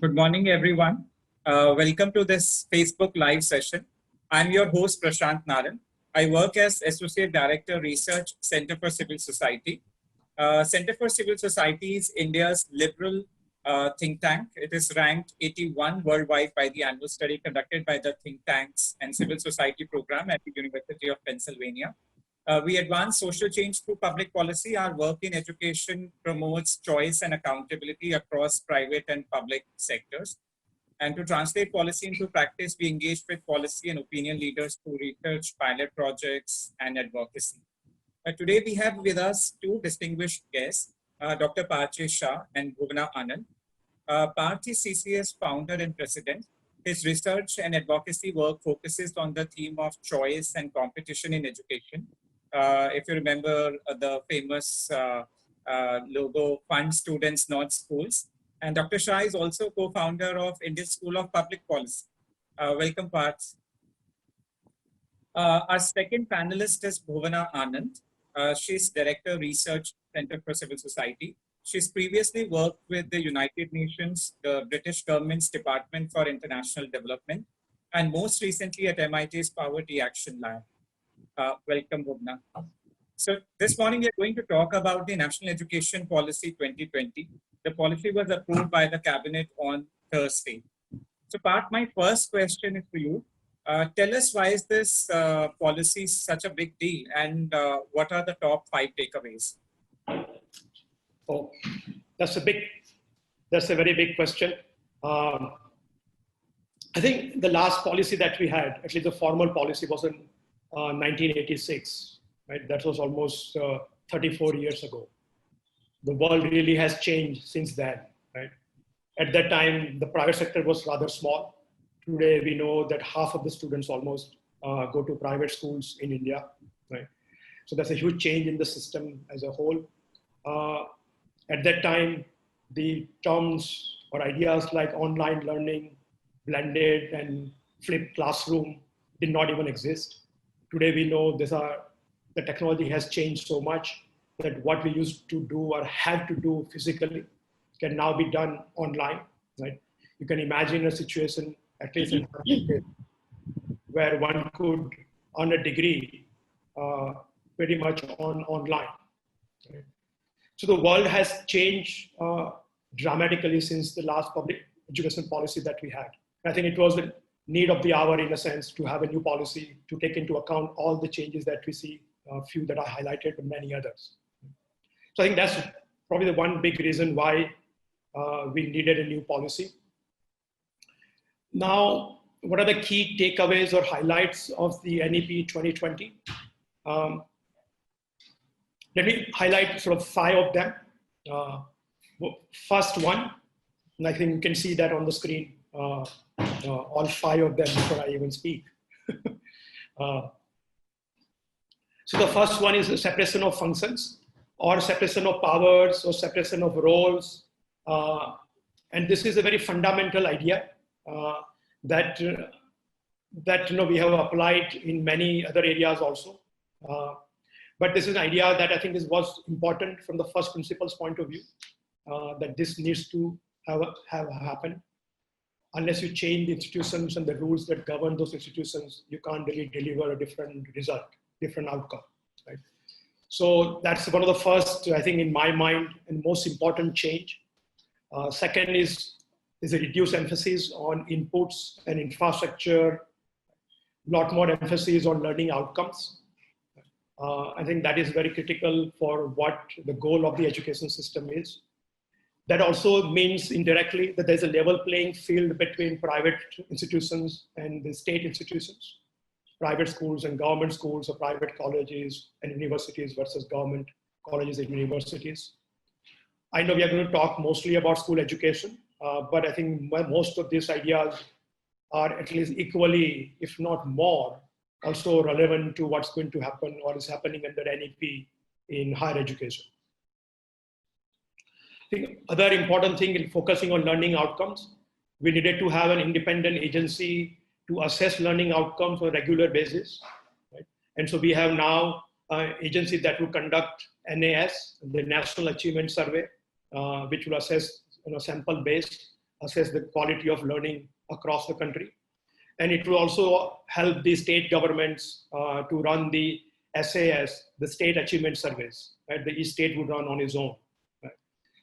Good morning, everyone. Welcome to this Facebook Live session. I'm your host, Prashant Naran. I work as Associate Director, Research, Center for Civil Society. Center for Civil Society is India's liberal think tank. It is ranked 81 worldwide by the annual study conducted by the Think Tanks and Civil Society program at the University of Pennsylvania. We advance social change through public policy. Our work in education promotes choice and accountability across private and public sectors. And to translate policy into practice, we engage with policy and opinion leaders through research, pilot projects, and advocacy. Today, we have with us two distinguished guests, Dr. Partha Shah and Bhuvana Anand. Partha is CCS founder and president. His research and advocacy work focuses on the theme of choice and competition in education. If you remember the famous logo, Fund Students, Not Schools. And Dr. Shah is also co-founder of Indian School of Public Policy. Welcome, Partha. Our second panelist is Bhuvana Anand. She's Director, Research, Center for Civil Society. She's previously worked with the United Nations, the British government's Department for International Development, and most recently at MIT's Poverty Action Lab. Welcome, Bhuvana. So this morning, we're going to talk about the National Education Policy 2020. The policy was approved by the Cabinet on Thursday. So Partha, my first question is for you. Tell us why is this policy such a big deal, and what are the top 5 takeaways? Oh, that's a very big question. I think the last policy that we had, at least the formal policy, was in 1986, right? That was almost 34 years ago. The world really has changed since then, right? At that time, the private sector was rather small. Today, we know that half of the students almost go to private schools in India, right? So that's a huge change in the system as a whole. At that time, the terms or ideas like online learning, blended and flipped classroom did not even exist. Today, we know the technology has changed so much that what we used to do or have to do physically can now be done online, right? You can imagine a situation, at least in where one could earn a degree pretty much online. Right? So the world has changed dramatically since the last public education policy that we had. I think it was the need of the hour, in a sense, to have a new policy to take into account all the changes that we see, a few that I highlighted, but many others. So I think that's probably the one big reason why we needed a new policy. Now, what are the key takeaways or highlights of the NEP 2020? Let me highlight sort of 5 of them. First one, and I think you can see that on the screen, all 5 of them before I even speak. So the first one is the separation of functions, or separation of powers, or separation of roles. And this is a very fundamental idea that we have applied in many other areas also. But this is an idea that I think was important from the first principles point of view, that this needs to have happened. Unless you change the institutions and the rules that govern those institutions, you can't really deliver a different result, different outcome, right? So that's one of the first, I think, in my mind, and most important change. Second is a reduced emphasis on inputs and infrastructure, a lot more emphasis on learning outcomes. I think that is very critical for what the goal of the education system is. That also means indirectly that there's a level playing field between private institutions and the state institutions, private schools and government schools, or private colleges and universities versus government colleges and universities. I know we are going to talk mostly about school education, but I think most of these ideas are at least equally, if not more, also relevant to what's going to happen or is happening under NEP in higher education. I think other important thing in focusing on learning outcomes, we needed to have an independent agency to assess learning outcomes on a regular basis. Right? And so we have now an agency that will conduct NAS, the National Achievement Survey, which will assess sample-based assess the quality of learning across the country. And it will also help the state governments to run the SAS, the state achievement surveys, right? The each state would run on its own. Right?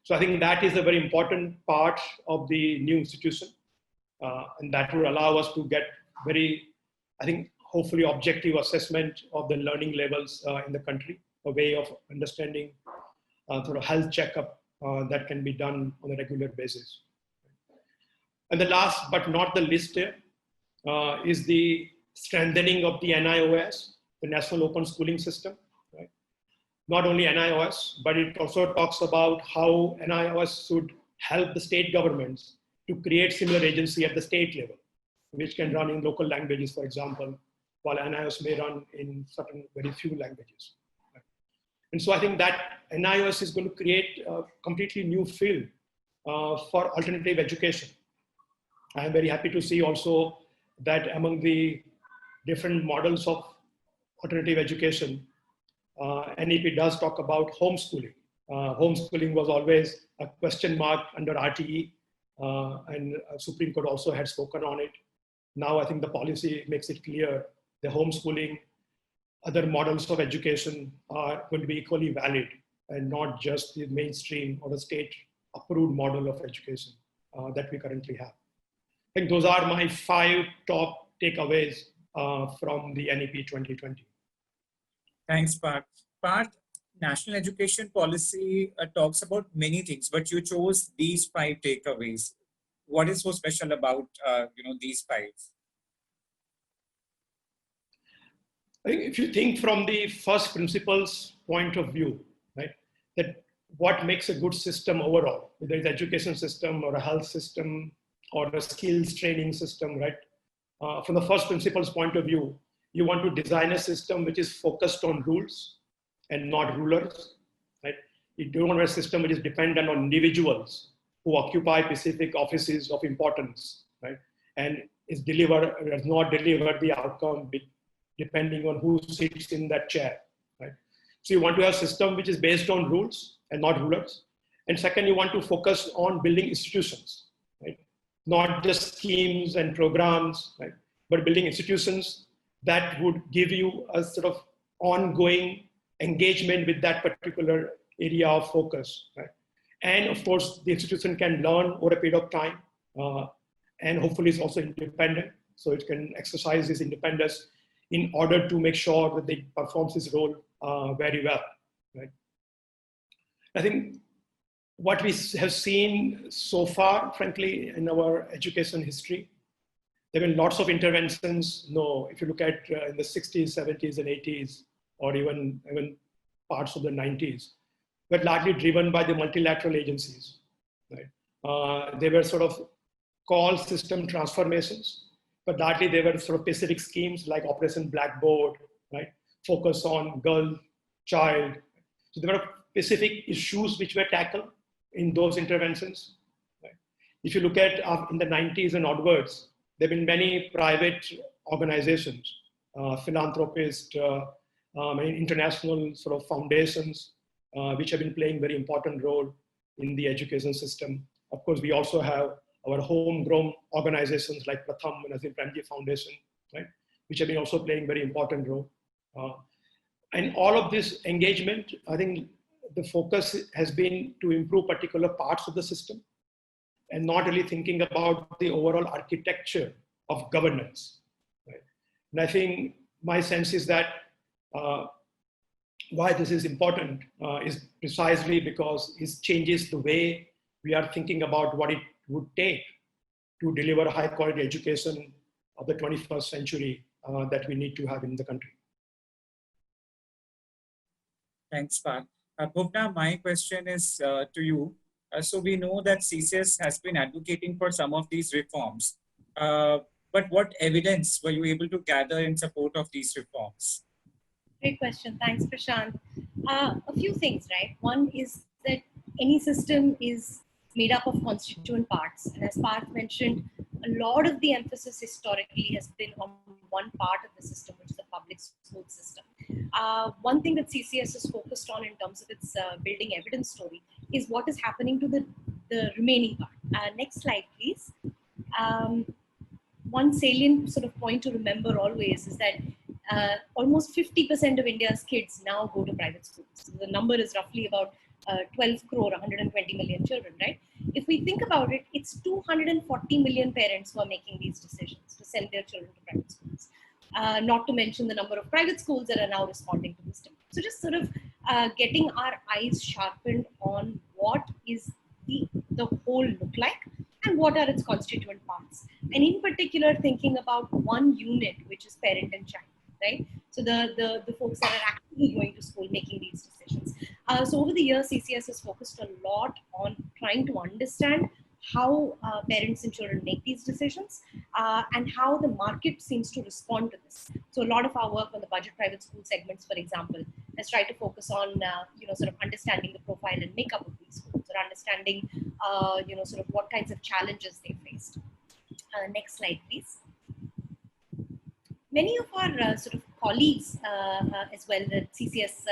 So I think that is a very important part of the new institution. And that will allow us to get very, I think, hopefully objective assessment of the learning levels in the country, a way of understanding sort of health checkup that can be done on a regular basis. And the last but not the least here is the strengthening of the NIOS, the National Open Schooling System. Right? Not only NIOS, but it also talks about how NIOS should help the state governments to create similar agency at the state level, which can run in local languages, for example, while NIOS may run in certain very few languages. Right? And so I think that NIOS is going to create a completely new field for alternative education. I am very happy to see also that among the different models of alternative education, NEP does talk about homeschooling. Homeschooling was always a question mark under RTE, and Supreme Court also had spoken on it. Now I think the policy makes it clear the homeschooling, other models of education are going to be equally valid and not just the mainstream or the state approved model of education that we currently have. I think those are my 5 top takeaways from the NEP 2020. Thanks, Parth. Parth, national education policy talks about many things, but you chose these 5 takeaways. What is so special about these 5? I think if you think from the first principles point of view, right, that what makes a good system overall, whether it's education system or a health system or a skills training system, right? From the first principles point of view, you want to design a system which is focused on rules and not rulers, right? You don't want a system which is dependent on individuals who occupy specific offices of importance, right? And does not deliver the outcome depending on who sits in that chair, right? So you want to have a system which is based on rules and not rulers. And second, you want to focus on building institutions, right? Not just schemes and programs, right? But building institutions that would give you a sort of ongoing engagement with that particular area of focus, right? And of course, the institution can learn over a period of time, and hopefully it's also independent, so it can exercise this independence in order to make sure that it performs its role very well, right? I think what we have seen so far, frankly, in our education history, there have been lots of interventions. No, if you look at in the 60s, 70s, and 80s, or even parts of the 90s, were largely driven by the multilateral agencies, right? They were sort of called system transformations, but largely they were sort of specific schemes like Operation Blackboard, right? Focus on girl, child. So there were specific issues which were tackled in those interventions. Right? If you look at in the 90s and onwards, there have been many private organizations, philanthropists, international sort of foundations, which have been playing very important role in the education system. Of course, we also have our homegrown organizations like Pratham and Azim Premji Foundation, right, which have been also playing very important role. And all of this engagement, I think the focus has been to improve particular parts of the system and not really thinking about the overall architecture of governance. Right? And I think my sense is that why this is important is precisely because it changes the way we are thinking about what it would take to deliver high quality education of the 21st century that we need to have in the country. Thanks, Parth. Bhuvna, my question is to you. So we know that CCS has been advocating for some of these reforms, but what evidence were you able to gather in support of these reforms? Great question. Thanks, Prashant. A few things, right? One is that any system is made up of constituent parts. And as Parth mentioned, a lot of the emphasis historically has been on one part of the system, which is the public school system. One thing that CCS is focused on in terms of its building evidence story is what is happening to the remaining part, Next slide, please. One salient sort of point to remember always is that almost 50% of India's kids now go to private schools. So the number is roughly about 12 crore, 120 million children, right? If we think about it, it's 240 million parents who are making these decisions to send their children to private schools. Not to mention the number of private schools that are now responding to this demand. So just sort of getting our eyes sharpened on what is the whole look like and what are its constituent parts. And in particular, thinking about one unit, which is parent and child, right? So the folks that are actually going to school making these decisions. So over the years, CCS has focused a lot on trying to understand how parents and children make these decisions and how the market seems to respond to this. So a lot of our work on the budget private school segments, for example, has tried to focus on sort of understanding the profile and makeup of these schools, or understanding sort of what kinds of challenges they faced. Next slide, please. Many of our sort of colleagues as well, the CCS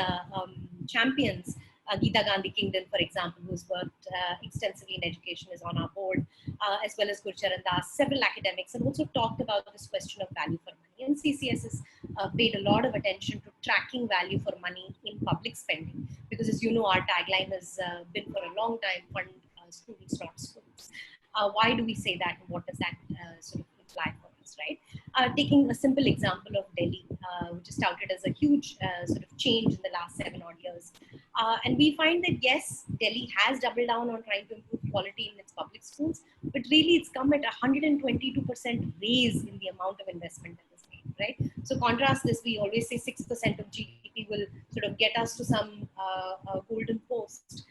champions, Geeta Gandhi Kingdon, for example, who's worked extensively in education, is on our board, as well as Gurcharan Das. Several academics have also talked about this question of value for money. And CCS has paid a lot of attention to tracking value for money in public spending, because as you know, our tagline has been for a long time, fund students, not schools. Why do we say that, and what does that sort of imply for us, right? Taking a simple example of Delhi, which is touted as a huge sort of change in the last 7 odd years. And we find that yes, Delhi has doubled down on trying to improve quality in its public schools, but really it's come at 122% raise in the amount of investment that is made, right? So contrast this, we always say 6% of GDP will sort of get us to some golden post.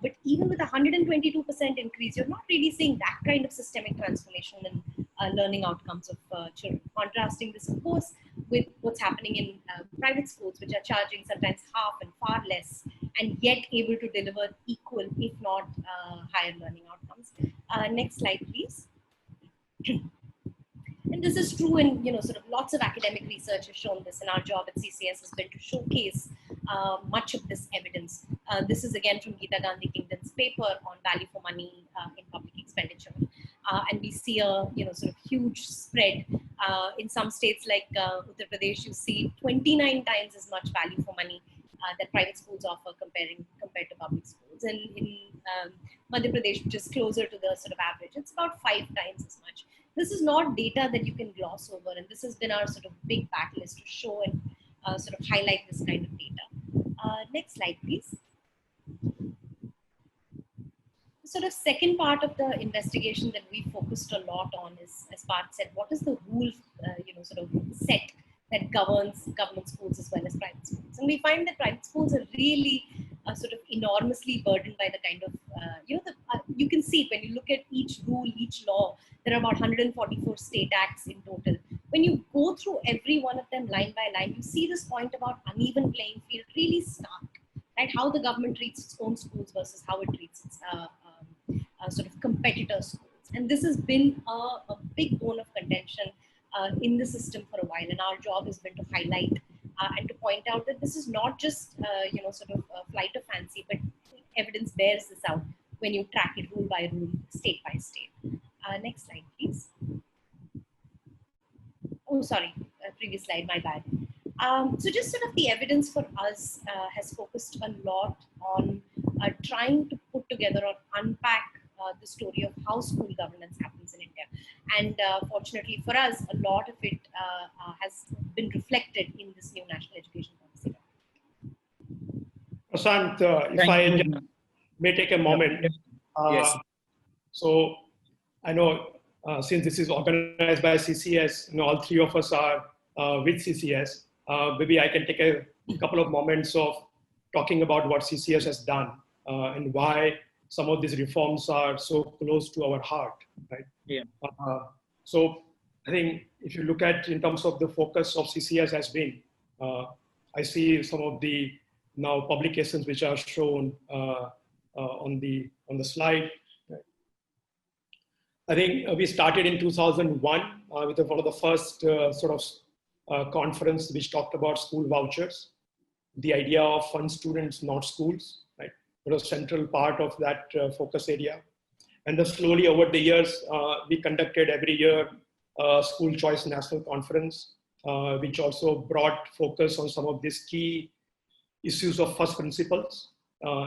But even with a 122% increase, you're not really seeing that kind of systemic transformation in learning outcomes of children. Contrasting this, of course, with what's happening in private schools, which are charging sometimes half and far less, and yet able to deliver equal, if not higher learning outcomes. Next slide, please. And this is true in, sort of lots of academic research has shown this, and our job at CCS has been to showcase much of this evidence. This is again from Geeta Gandhi Kingdon's paper on value for money in public expenditure. And we see a, sort of huge spread. In some states like Uttar Pradesh, you see 29 times as much value for money that private schools offer compared to public schools. And in Madhya Pradesh, which is closer to the sort of average, it's about 5 times as much. This is not data that you can gloss over, and this has been our sort of big catalyst to show and sort of highlight this kind of data. Next slide, please. The sort of second part of the investigation that we focused a lot on is, as Parth said, what is the rule, sort of set that governs government schools as well as private schools. And we find that private schools are really sort of enormously burdened by the kind of, you can see it when you look at each rule, each law. There are about 144 state acts in total. When you go through every one of them line by line, you see this point about uneven playing field really stark, right? How the government treats its own schools versus how it treats its sort of competitor schools. And this has been a big bone of contention in the system for a while. And our job has been to highlight and to point out that this is not just, sort of a flight of fancy, but evidence bears this out when you track it rule by rule, state by state. Next slide, please. Oh, sorry, previous slide, my bad. So just sort of the evidence for us has focused a lot on trying to put together or unpack the story of how school governance happens in India. And fortunately for us, a lot of it has been reflected in this new national education policy. Prashant, if I may take a moment. Yes. So I know since this is organized by CCS, all 3 of us are with CCS. Maybe I can take a couple of moments of talking about what CCS has done and why some of these reforms are so close to our heart, right? Yeah. So I think if you look at in terms of the focus of CCS has been, I see some of the now publications which are shown on the slide. I think we started in 2001 with one of the first sort of conference which talked about school vouchers, the idea of fund students, not schools, right? It was a central part of that focus area. And then slowly over the years, we conducted every year a school choice national conference, which also brought focus on some of these key issues of first principles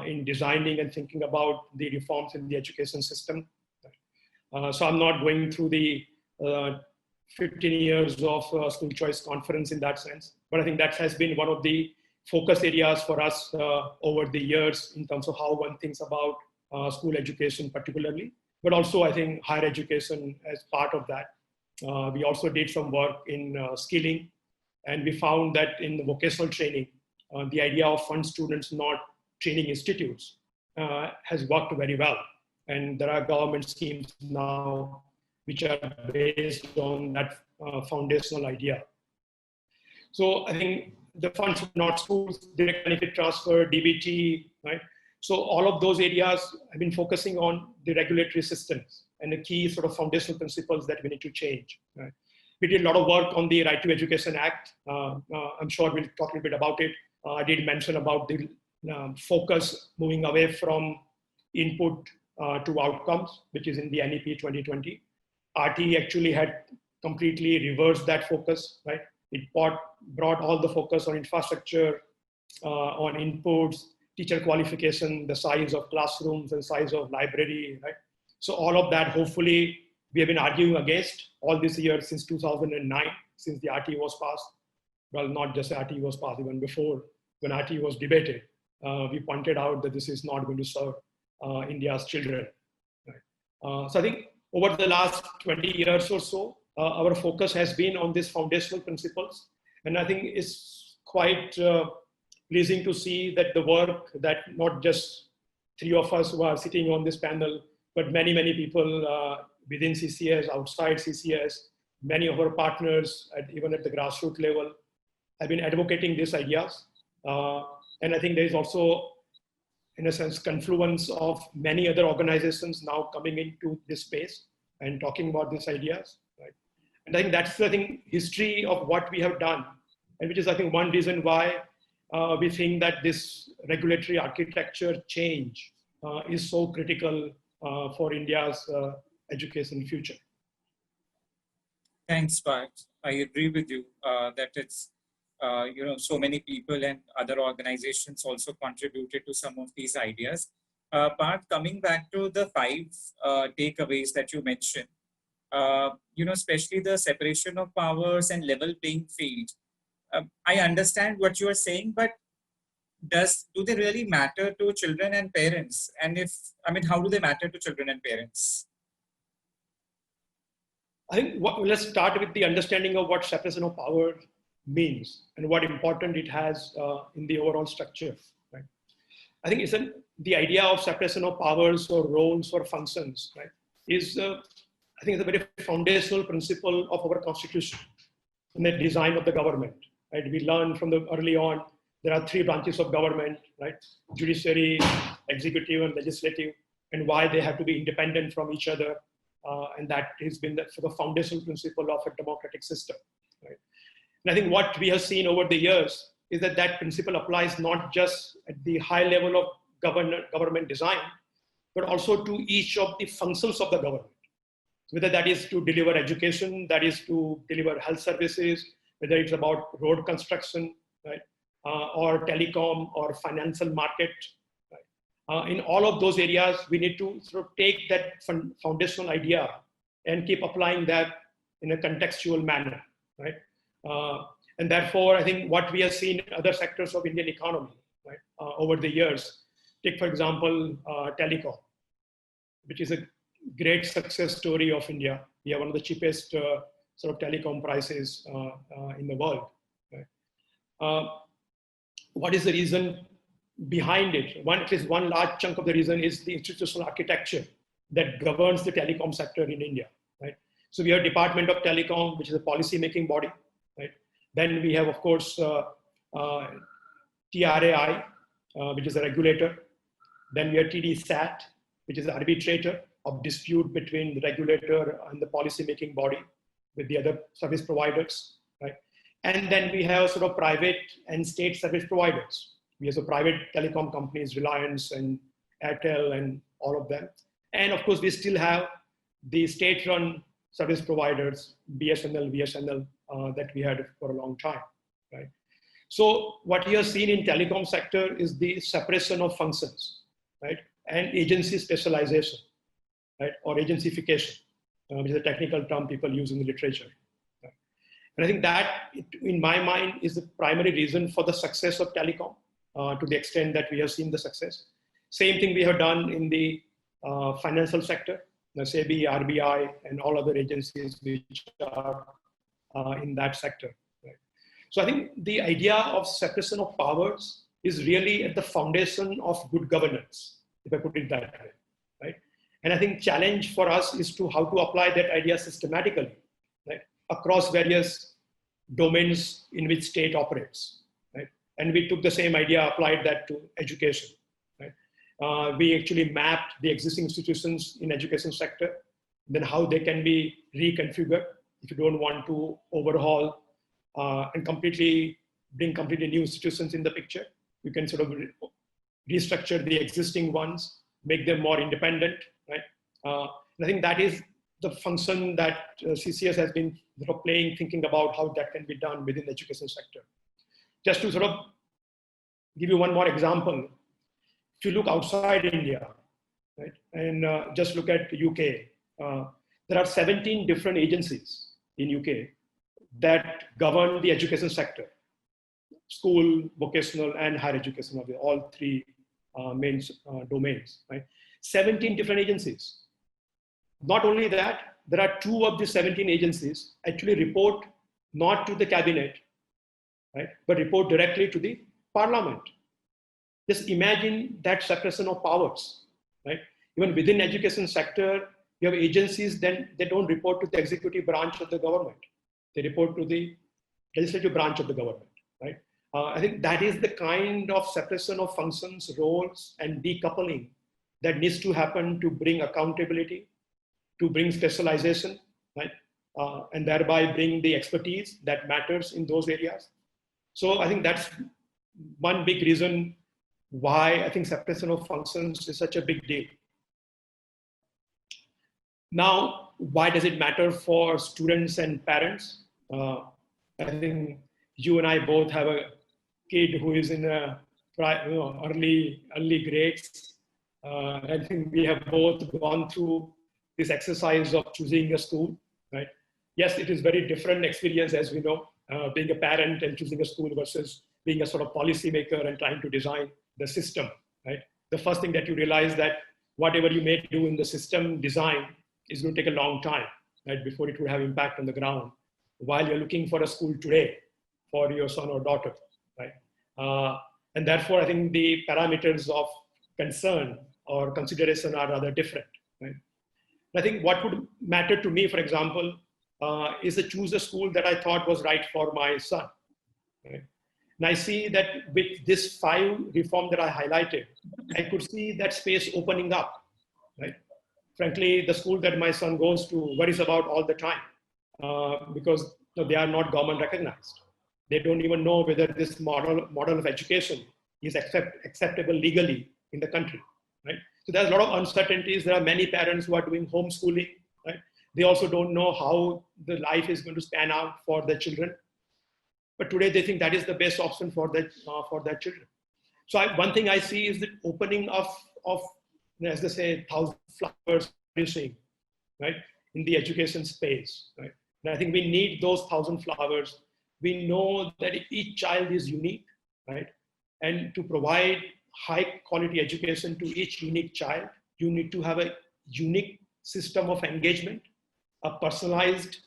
in designing and thinking about the reforms in the education system. So I'm not going through the 15 years of school choice conference in that sense, but I think that has been one of the focus areas for us over the years in terms of how one thinks about school education particularly, but also I think higher education as part of that. We also did some work in skilling, and we found that in vocational training, the idea of fund students, not training institutes, has worked very well. And there are government schemes now which are based on that foundational idea. So I think the funds, not schools, direct benefit transfer, DBT, right? So all of those areas have been focusing on the regulatory systems and the key sort of foundational principles that we need to change. Right? We did a lot of work on the Right to Education Act. I'm sure we'll talk a little bit about it. I did mention about the focus moving away from input to outcomes, which is in the NEP 2020. RT actually had completely reversed that focus, right? It brought all the focus on infrastructure, on inputs, teacher qualification, the size of classrooms and size of library, right? So all of that, hopefully, we have been arguing against all these years since 2009, since the RT was passed. Well, not just RT was passed, even before when RT was debated, we pointed out that this is not going to serve India's children. Right? So I think over the last 20 years or so, our focus has been on these foundational principles. And I think it's quite pleasing to see that the work that not just three of us who are sitting on this panel, but many, many people within CCS, outside CCS, many of our partners, even at the grassroots level, have been advocating these ideas. And I think there is also, in a sense, confluence of many other organizations now coming into this space and talking about these ideas. Right? And I think that's the history of what we have done, and which is, I think, one reason why we think that this regulatory architecture change is so critical for India's education future. Thanks, Parth. I agree with you that it's so many people and other organizations also contributed to some of these ideas. Parth, coming back to the 5 takeaways that you mentioned, especially the separation of powers and level playing field. I understand what you are saying, but do they really matter to children and parents? And how do they matter to children and parents? I think let's start with the understanding of what separation of power means and what important it has in the overall structure. Right? I think the idea of separation of powers or roles or functions, right, is I think it's a very foundational principle of our constitution and the design of the government. Right? We learn from the early on there are 3 branches of government, right? Judiciary, executive, and legislative, and why they have to be independent from each other. And that has been the sort of foundational principle of a democratic system. Right? And I think what we have seen over the years is that that principle applies not just at the high level of government design, but also to each of the functions of the government. Whether that is to deliver education, that is to deliver health services, whether it's about road construction, right? Or telecom or financial market. Right? In all of those areas, we need to sort of take that foundational idea and keep applying that in a contextual manner. Right? And therefore, I think what we have seen in other sectors of Indian economy, right, over the years, take for example, telecom, which is a great success story of India. We have one of the cheapest sort of telecom prices in the world. Right? What is the reason behind it? At least one large chunk of the reason is the institutional architecture that governs the telecom sector in India. Right? So we have Department of Telecom, which is a policy-making body. Right? Then we have, of course, TRAI, which is a regulator. Then we have TDSAT, which is an arbitrator of dispute between the regulator and the policy-making body with the other service providers. Right? And then we have sort of private and state service providers. We have some private telecom companies, Reliance and Airtel and all of them. And of course, we still have the state-run service providers, BSNL, VSNL, that we had for a long time, right? So what you have seen in telecom sector is the separation of functions, right? And agency specialization, right? Or agencification, which is a technical term people use in the literature. Right? And I think that, in my mind, is the primary reason for the success of telecom, to the extent that we have seen the success. Same thing we have done in the financial sector, the SEBI, RBI, and all other agencies which are in that sector. Right? So I think the idea of separation of powers is really at the foundation of good governance, if I put it that way, right? And I think challenge for us is to how to apply that idea systematically, right, across various domains in which state operates, right? And we took the same idea, applied that to education, right? We actually mapped the existing institutions in education sector, then how they can be reconfigured if you don't want to overhaul and bring completely new institutions in the picture. You can sort of restructure the existing ones, make them more independent, right? And I think that is the function that CCS has been sort of playing, thinking about how that can be done within the education sector. Just to sort of give you one more example, if you look outside India, right, and just look at the UK, there are 17 different agencies in UK that govern the education sector: school, vocational, and higher education, all three main domains, right? 17 different agencies. Not only that, there are 2 of the 17 agencies actually report not to the cabinet, right, but report directly to the parliament. Just imagine that separation of powers, right? Even within education sector, you have agencies, then they don't report to the executive branch of the government. They report to the legislative branch of the government, right? I think that is the kind of separation of functions, roles, and decoupling that needs to happen to bring accountability, to bring specialization, right? And thereby bring the expertise that matters in those areas. So I think that's one big reason why I think separation of functions is such a big deal. Now, why does it matter for students and parents? I think you and I both have a kid who is in early grades. I think we have both gone through this exercise of choosing a school, right? Yes, it is very different experience, as we know, being a parent and choosing a school versus being a sort of policymaker and trying to design the system, right? The first thing that you realize that whatever you may do in the system design is going to take a long time, right, before it would have impact on the ground, while you're looking for a school today for your son or daughter, right? And therefore, I think the parameters of concern or consideration are rather different, right? I think what would matter to me, for example, is to choose a school that I thought was right for my son, right? And I see that with this 5 reform that I highlighted, I could see that space opening up, right? Frankly, the school that my son goes to worries about all the time because they are not government recognized. They don't even know whether this model of education is acceptable legally in the country, right? So there's a lot of uncertainties. There are many parents who are doing homeschooling, right? They also don't know how the life is going to span out for their children. But today they think that is the best option for their children. So one thing I see is the opening of as they say, 1,000 flowers producing, right, in the education space, right? And I think we need those 1,000 flowers. We know that each child is unique, right? And to provide high quality education to each unique child, you need to have a unique system of engagement, a personalized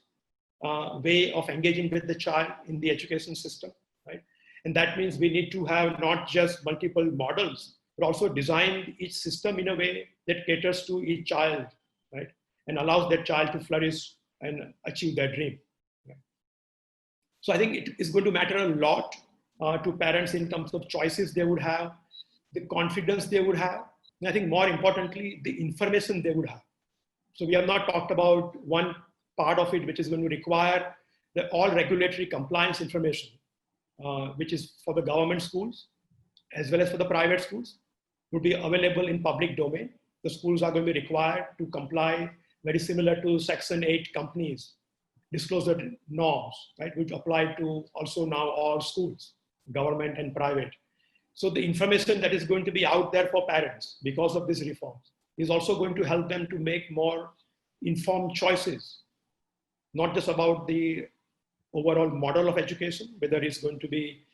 way of engaging with the child in the education system, right? And that means we need to have not just multiple models, but also design each system in a way that caters to each child, right? And allows that child to flourish and achieve their dream. Right? So I think it is going to matter a lot to parents in terms of choices they would have, the confidence they would have, and I think more importantly, the information they would have. So we have not talked about one part of it, which is going to require all regulatory compliance information, which is for the government schools, as well as for the private schools, would be available in public domain. the schools are going to be required to comply very similar to Section 8 companies, disclosure norms, right, which apply to also now all schools, government and private. So the information that is going to be out there for parents because of these reforms is also going to help them to make more informed choices, not just about the overall model of education, whether it's going to be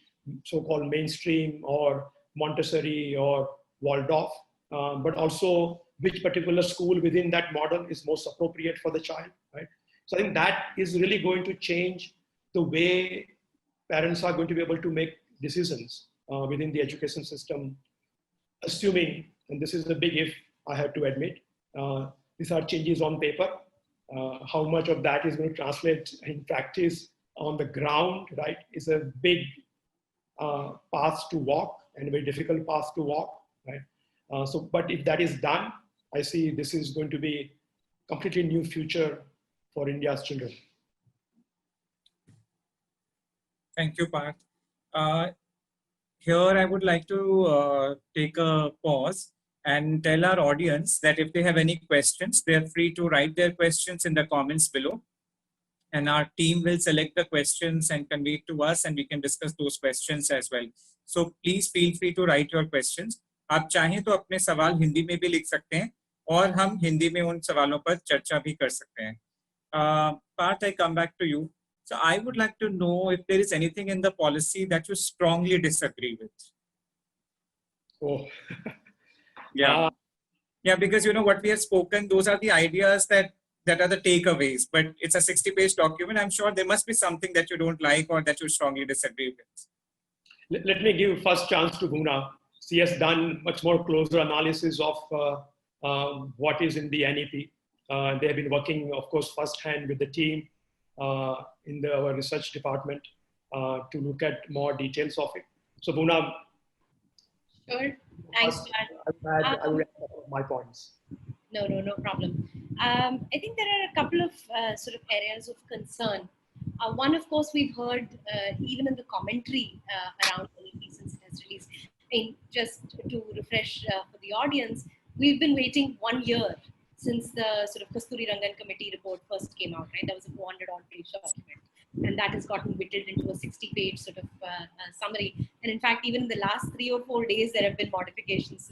so-called mainstream or Montessori or Waldorf, but also which particular school within that model is most appropriate for the child, right? So I think that is really going to change the way parents are going to be able to make decisions within the education system, assuming, and this is a big if, I have to admit, these are changes on paper. How much of that is going to translate in practice on the ground, right, is a big path to walk and a very difficult path to walk, right? But if that is done, I see this is going to be a completely new future for India's children. Thank you, Parth. Here, I would like to take a pause and tell our audience that if they have any questions, they are free to write their questions in the comments below. And our team will select the questions and convey it to us, and we can discuss those questions as well. So please feel free to write your questions. आप चाहें तो अपने सवाल हिंदी में भी लिख सकते हैं और हम हिंदी में उन सवालों पर चर्चा भी कर सकते हैं. Parth, I come back to you. So I would like to know if there is anything in the policy that you strongly disagree with. Oh, yeah. Yeah, because you know what we have spoken, those are the ideas that are the takeaways, but it's a 60-page document. I'm sure there must be something that you don't like or that you strongly disagree with. Let me give first chance to Bhuna. She has done much more closer analysis of what is in the NEP. They have been working, of course, firsthand with the team in our research department to look at more details of it. So Bhuna. Sure. Thanks, I will add my points. No problem. I think there are a couple of sort of areas of concern. One, of course, we've heard even in the commentary around NEP since it has released. I mean, just to refresh for the audience, we've been waiting 1 year since the sort of Kasturi Rangan committee report first came out, right? That was a 400-odd page document. And that has gotten whittled into a 60-page sort of summary. And in fact, even in the last 3 or 4 days, there have been modifications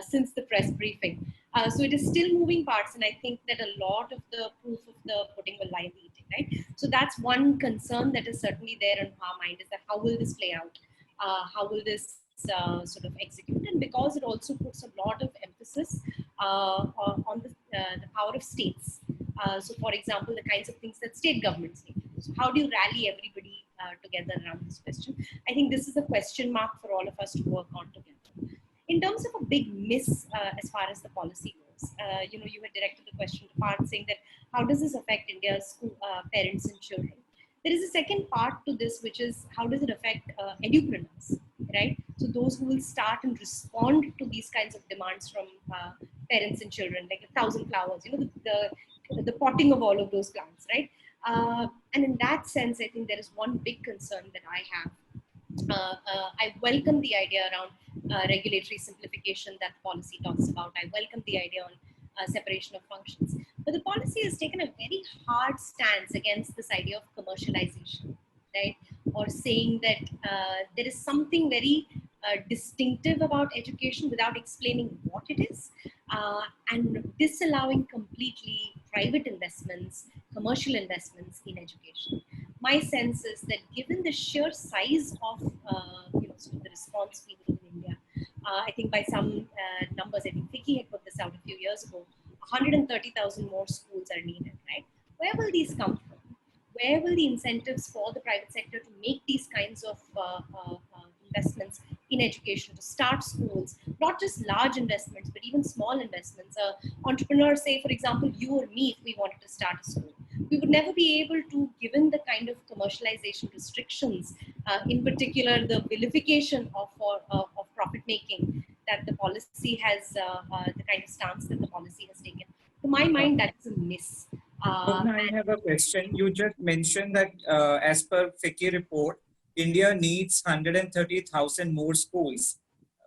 since the press briefing. So it is still moving parts, and I think that a lot of the proof of the pudding will lie in the eating, right? So that's one concern that is certainly there in our mind, is that how will this play out? How will this sort of execute? And because it also puts a lot of emphasis on the power of states. So for example, the kinds of things that state governments need to do. So how do you rally everybody together around this question? I think this is a question mark for all of us to work on together. In terms of a big miss as far as the policy goes, you had directed the question to Parth saying that how does this affect India's school, parents and children? There is a second part to this, which is how does it affect edupreneurs, right? So those who will start and respond to these kinds of demands from parents and children, like 1,000 flowers, the potting of all of those plants, right? And in that sense, I think there is one big concern that I have. I welcome the idea around regulatory simplification that policy talks about. I welcome the idea on separation of functions. But the policy has taken a very hard stance against this idea of commercialization, right? Or saying that there is something very distinctive about education without explaining what it is, and disallowing completely private investments, commercial investments in education. My sense is that given the sheer size of sort of the response field in India, I think by some numbers, I think Vicky had put this out a few years ago, 130,000 more schools are needed, right? Where will these come from? Where will the incentives for the private sector to make these kinds of investments in education, to start schools, not just large investments, but even small investments? Entrepreneurs say, for example, you or me, if we wanted to start a school, we would never be able to, given the kind of commercialization restrictions, in particular the vilification of profit making that the policy has, the kind of stance that the policy has taken. To my mind, that's a miss. I have a question. You just mentioned that as per FICCI report, India needs 130,000 more schools.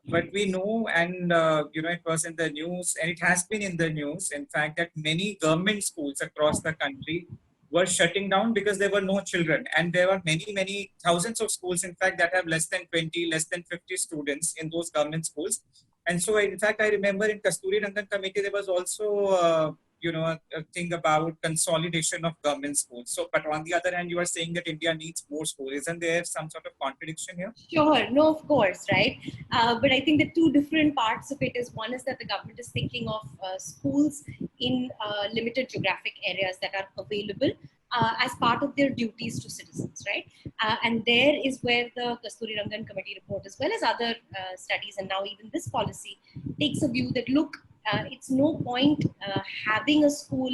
But we know, and it was in the news, and it has been in the news, in fact, that many government schools across the country were shutting down because there were no children. And there are many, many thousands of schools, in fact, that have less than 20, less than 50 students in those government schools. And so, in fact, I remember in Kasturi Rangan committee, there was also, a thing about consolidation of government schools. So, but on the other hand, you are saying that India needs more schools. Isn't there some sort of contradiction here? Sure, no, of course, right? But I think the two different parts of it is, one is that the government is thinking of schools in limited geographic areas that are available as part of their duties to citizens, right? And there is where the Kasturi Rangan committee report, as well as other studies, and now even this policy, takes a view that, look, it's no point having a school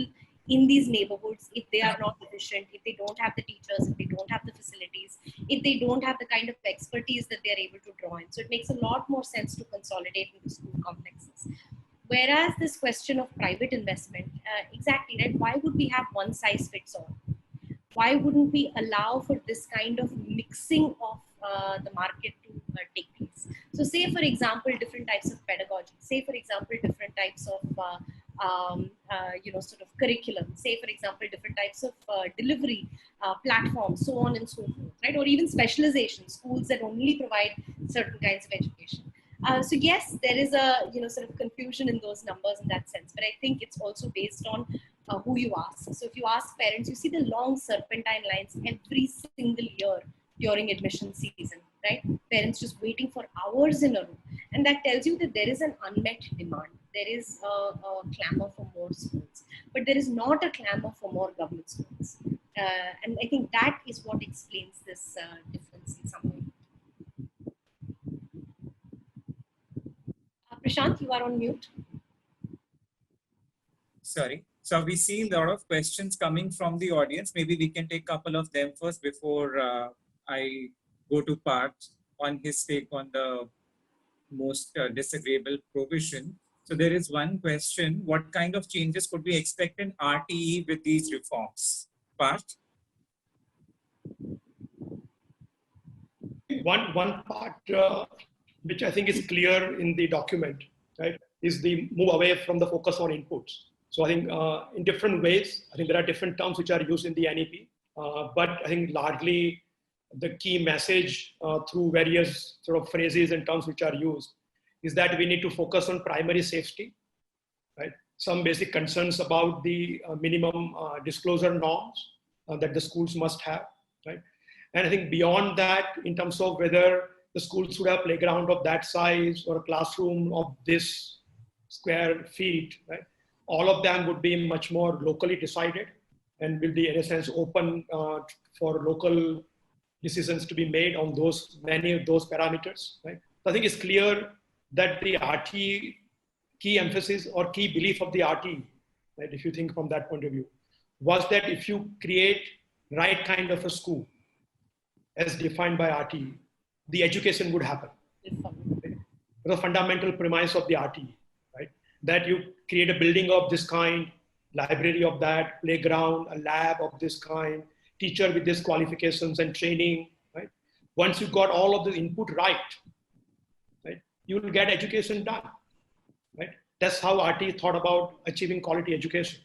in these neighborhoods if they are not efficient, if they don't have the teachers, if they don't have the facilities, if they don't have the kind of expertise that they're able to draw in. So it makes a lot more sense to consolidate into school complexes. Whereas this question of private investment, exactly, right? Why would we have one size fits all? Why wouldn't we allow for this kind of mixing of the market to take place? So say, for example, different types of pedagogy, say, for example, different types of sort of curriculum, say, for example, different types of delivery platforms, so on and so forth, right? Or even specialization, schools that only provide certain kinds of education. So yes, there is a sort of confusion in those numbers in that sense, but I think it's also based on who you ask. So if you ask parents, you see the long serpentine lines every single year during admission season, right? Parents just waiting for hours in a row, and that tells you that there is an unmet demand. There is a clamor for more schools, but there is not a clamor for more government schools, and I think that is what explains this difference in some way. Prashant, you are on mute. Sorry. So we see a lot of questions coming from the audience. Maybe we can take a couple of them first before I go to Parth on his take on the most disagreeable provision. So there is one question: what kind of changes could we expect in RTE with these reforms? Parth? One part which I think is clear in the document, right, is the move away from the focus on inputs. So I think in different ways, I think there are different terms which are used in the NEP, but I think largely the key message through various sort of phrases and terms which are used is that we need to focus on primary safety, right? Some basic concerns about the minimum disclosure norms that the schools must have, right? And I think beyond that, in terms of whether the school should have a playground of that size or a classroom of this square feet, right? All of them would be much more locally decided and will be, in a sense, open for local decisions to be made on many of those parameters, right? So I think it's clear that the RT key emphasis or key belief of the RT, right, if you think from that point of view, was that if you create right kind of a school as defined by RT, the education would happen. Right? The fundamental premise of the RT, right? That you create a building of this kind, library of that, playground, a lab of this kind, teacher with these qualifications and training, right? Once you got all of the input right, you will get education done, right? That's how RT thought about achieving quality education.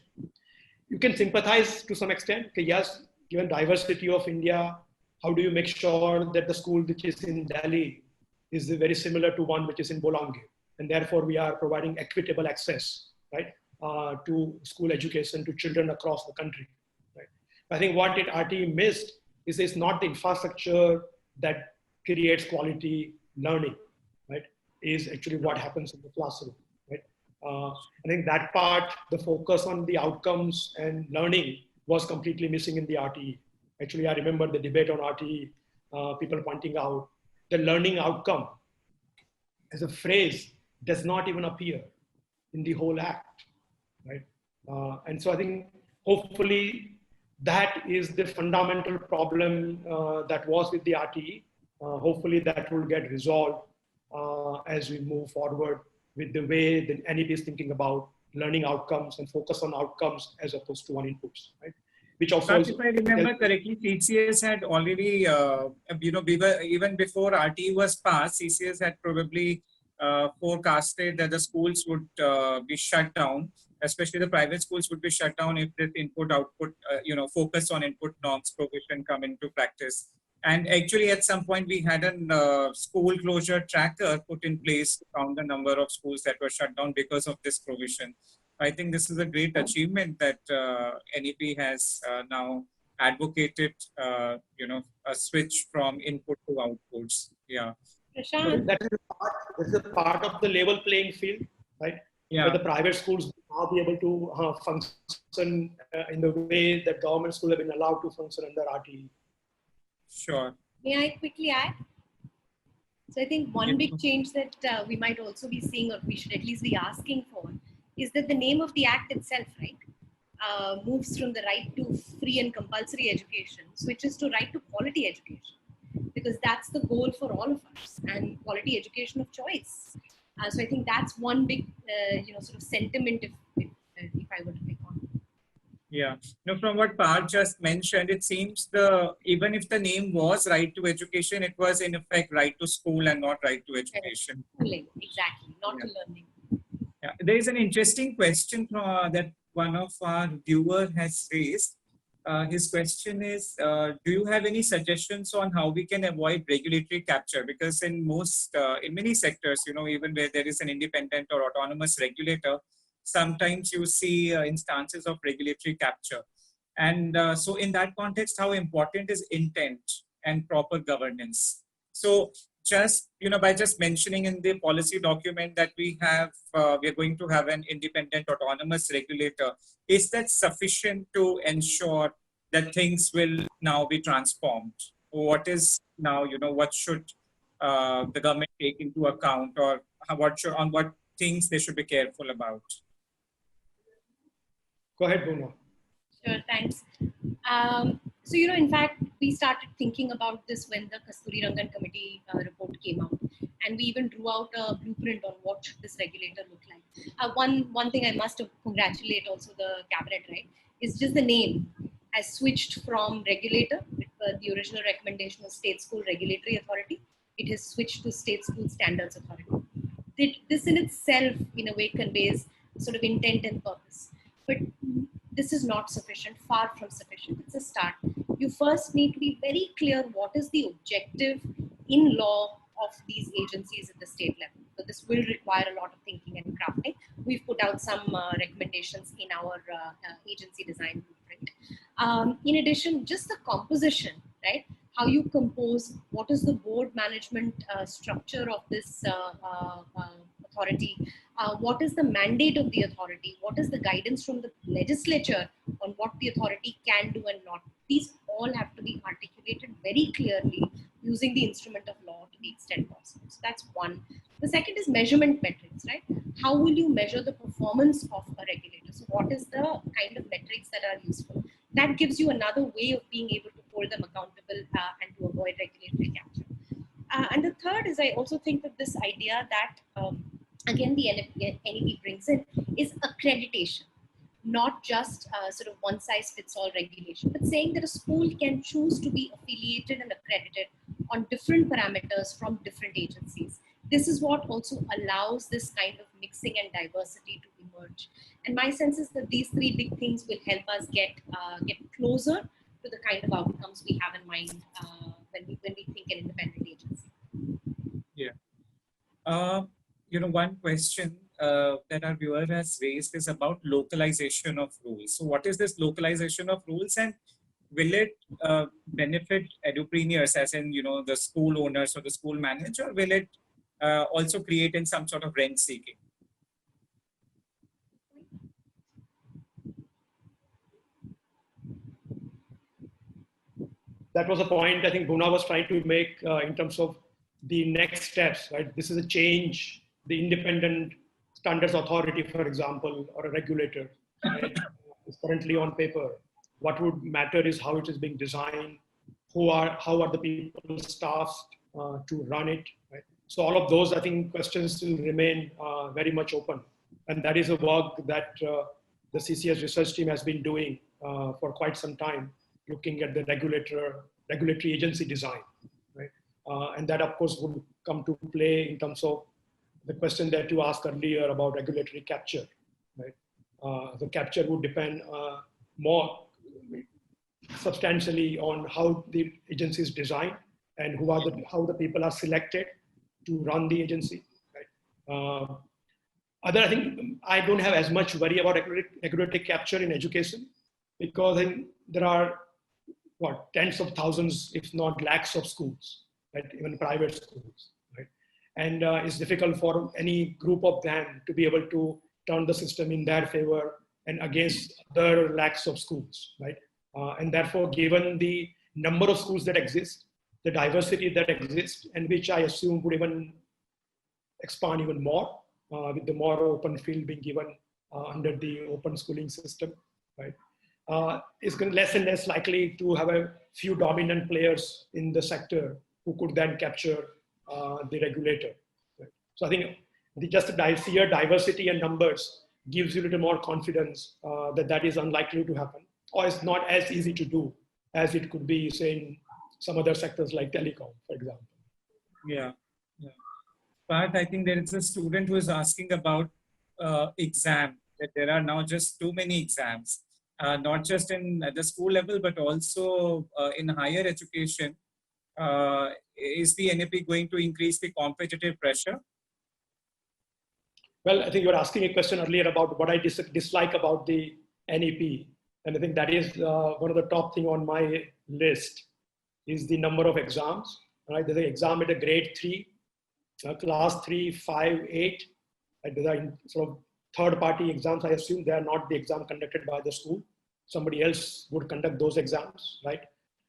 You can sympathize to some extent, okay, yes, given diversity of India, how do you make sure that the school which is in Delhi is very similar to one which is in Bolangir? And therefore we are providing equitable access, right, to school education to children across the country, right? I think what RT missed is it's not the infrastructure that creates quality learning, right, is actually what happens in the classroom, right? I think that part, the focus on the outcomes and learning was completely missing in the RTE. Actually, I remember the debate on RTE, people pointing out the learning outcome as a phrase does not even appear in the whole act, right? And so I think hopefully that is the fundamental problem that was with the RTE. Hopefully that will get resolved as we move forward with the way the NEP is thinking about learning outcomes and focus on outcomes as opposed to on inputs, right? Which also, if I remember correctly, CCS had already, we were, even before RT was passed, CCS had probably forecasted that the schools would be shut down, especially the private schools would be shut down if this input-output, focus on input norms provision come into practice. And actually, at some point, we had a school closure tracker put in place to count the number of schools that were shut down because of this provision. I think this is a great achievement that NEP has now advocated, a switch from input to outputs. Yeah. Prashant. That is a part of the level playing field, right? Yeah. Where the private schools will now be able to function in the way that government schools have been allowed to function under RTE. Sure. May I quickly add? So I think one big change that we might also be seeing, or we should at least be asking for, is that the name of the act itself, right, moves from the right to free and compulsory education, switches to right to quality education, because that's the goal for all of us, and quality education of choice. So I think that's one big, sort of sentiment if I were to pick on. Yeah. No, from what Parth just mentioned, it seems even if the name was right to education, it was in effect right to school and not right to education. Schooling, exactly, not to learning. Yeah. There is an interesting question that one of our viewers has raised. His question is, do you have any suggestions on how we can avoid regulatory capture? Because in many sectors, even where there is an independent or autonomous regulator, sometimes you see instances of regulatory capture. And so in that context, how important is intent and proper governance? So just, by just mentioning in the policy document that we are going to have an independent autonomous regulator, is that sufficient to ensure that things will now be transformed? What is now, what should the government take into account, or on what things they should be careful about? Go ahead, Bhuna. Sure, thanks. So, in fact, we started thinking about this when the Kasturi Rangan Committee report came out. And we even drew out a blueprint on what should this regulator look like. One thing I must congratulate also the cabinet, right, is just the name has switched from regulator, the original recommendation was State School Regulatory Authority. It has switched to State School Standards Authority. This in itself, in a way, conveys sort of intent and purpose. But this is not sufficient, far from sufficient. It's a start. You first need to be very clear what is the objective in law of these agencies at the state level. So this will require a lot of thinking and crafting. We've put out some recommendations in our agency design blueprint. In addition, just the composition, right? How you compose, what is the board management structure of this authority, what is the mandate of the authority, what is the guidance from the legislature on what the authority can do and not. These all have to be articulated very clearly using the instrument of law to the extent possible. So that's one. The second is measurement metrics, right? How will you measure the performance of a regulator? So what is the kind of metrics that are useful? That gives you another way of being able to hold them accountable and to avoid regulatory capture. And the third is, I also think that this idea that, again, the NEP brings in is accreditation, not just sort of one size fits all regulation, but saying that a school can choose to be affiliated and accredited on different parameters from different agencies. This is what also allows this kind of mixing and diversity to emerge. And my sense is that these three big things will help us get closer to the kind of outcomes we have in mind when we think an independent agency. Yeah. One question that our viewer has raised is about localization of rules. So what is this localization of rules, and will it benefit edupreneurs, as in, the school owners or the school manager? Will it also create in some sort of rent seeking? That was a point I think Bhuna was trying to make in terms of the next steps, right? This is a change. The independent standards authority, for example, or a regulator, right, is currently on paper. What would matter is how it is being designed, how are the people staffed to run it, right? So all of those, I think, questions still remain very much open. And that is a work that the CCS research team has been doing for quite some time, looking at the regulatory agency design, right? And that, of course, would come to play in terms of the question that you asked earlier about regulatory capture, right? The capture would depend more substantially on how the agency is designed and how the people are selected to run the agency. Right? I think I don't have as much worry about regulatory capture in education, because there are tens of thousands, if not lakhs of schools, right? Even private schools, right? And it's difficult for any group of them to be able to turn the system in their favor and against other lakhs of schools, right? And therefore, given the number of schools that exist, the diversity that exists, and which I assume would even expand even more with the more open field being given under the open schooling system, right? Is less and less likely to have a few dominant players in the sector who could then capture the regulator. Right? So I think just the sheer diversity and numbers gives you a little more confidence that is unlikely to happen, or it's not as easy to do as it could be, say, in some other sectors like telecom, for example. Yeah. But I think there is a student who is asking about exam, that there are now just too many exams, not just in at the school level, but also in higher education. Is the NEP going to increase the competitive pressure? Well, I think you were asking a question earlier about what I dislike about the NEP. And I think that is one of the top thing on my list is the number of exams. Right? There's an exam at a grade 3, class 3, 5, 8. Right? These are sort of third-party exams. I assume they are not the exam conducted by the school. Somebody else would conduct those exams, right?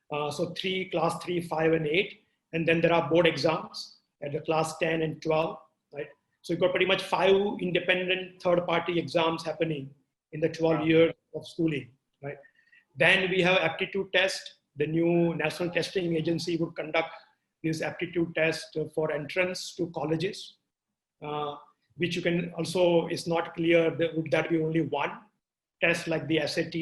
So class 3, 5, and 8. And then there are board exams at the class 10 and 12, right? So you've got pretty much 5 independent third-party exams happening in the 12 years of schooling, right? Then we have Aptitude Test. The new National Testing Agency would conduct this Aptitude Test for entrance to colleges, which you can also, it's not clear, would that be only one test like the SAT,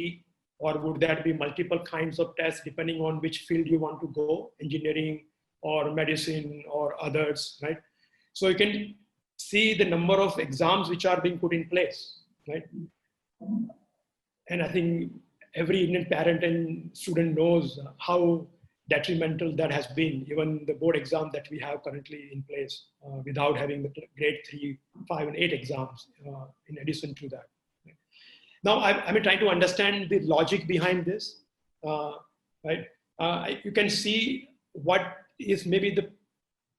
or would there be multiple kinds of tests depending on which field you want to go, engineering or medicine or others, right? So you can see the number of exams which are being put in place, right? And I think every Indian parent and student knows how detrimental that has been, even the board exam that we have currently in place without having the grade 3, 5, and 8 exams in addition to that. Now, I'm trying to understand the logic behind this, right? You can see what is maybe the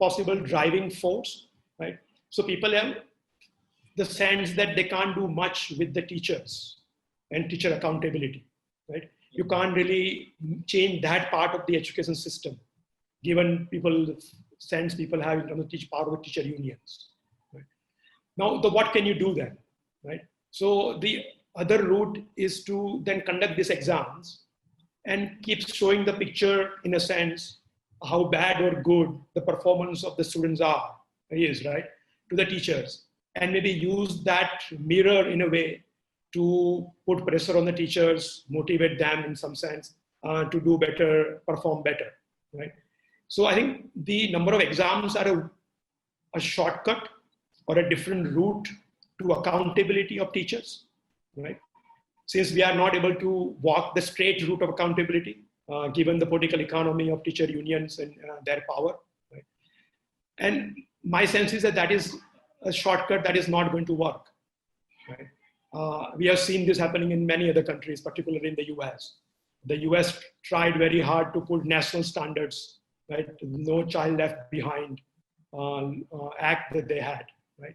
possible driving force, right? So people have the sense that they can't do much with the teachers and teacher accountability, right? You can't really change that part of the education system, given people sense people have in terms of power with teacher unions. Right? Now, what can you do then, right? So the other route is to then conduct these exams and keep showing the picture, in a sense, how bad or good the performance of the students is, right, to the teachers, and maybe use that mirror in a way to put pressure on the teachers, motivate them in some sense to do better, perform better, right? So I think the number of exams are a shortcut or a different route to accountability of teachers, right? Since we are not able to walk the straight route of accountability, given the political economy of teacher unions and their power, right? And my sense is that is a shortcut that is not going to work, right? We have seen this happening in many other countries, particularly in the US. The US tried very hard to put national standards, right? No Child Left Behind act that they had, right?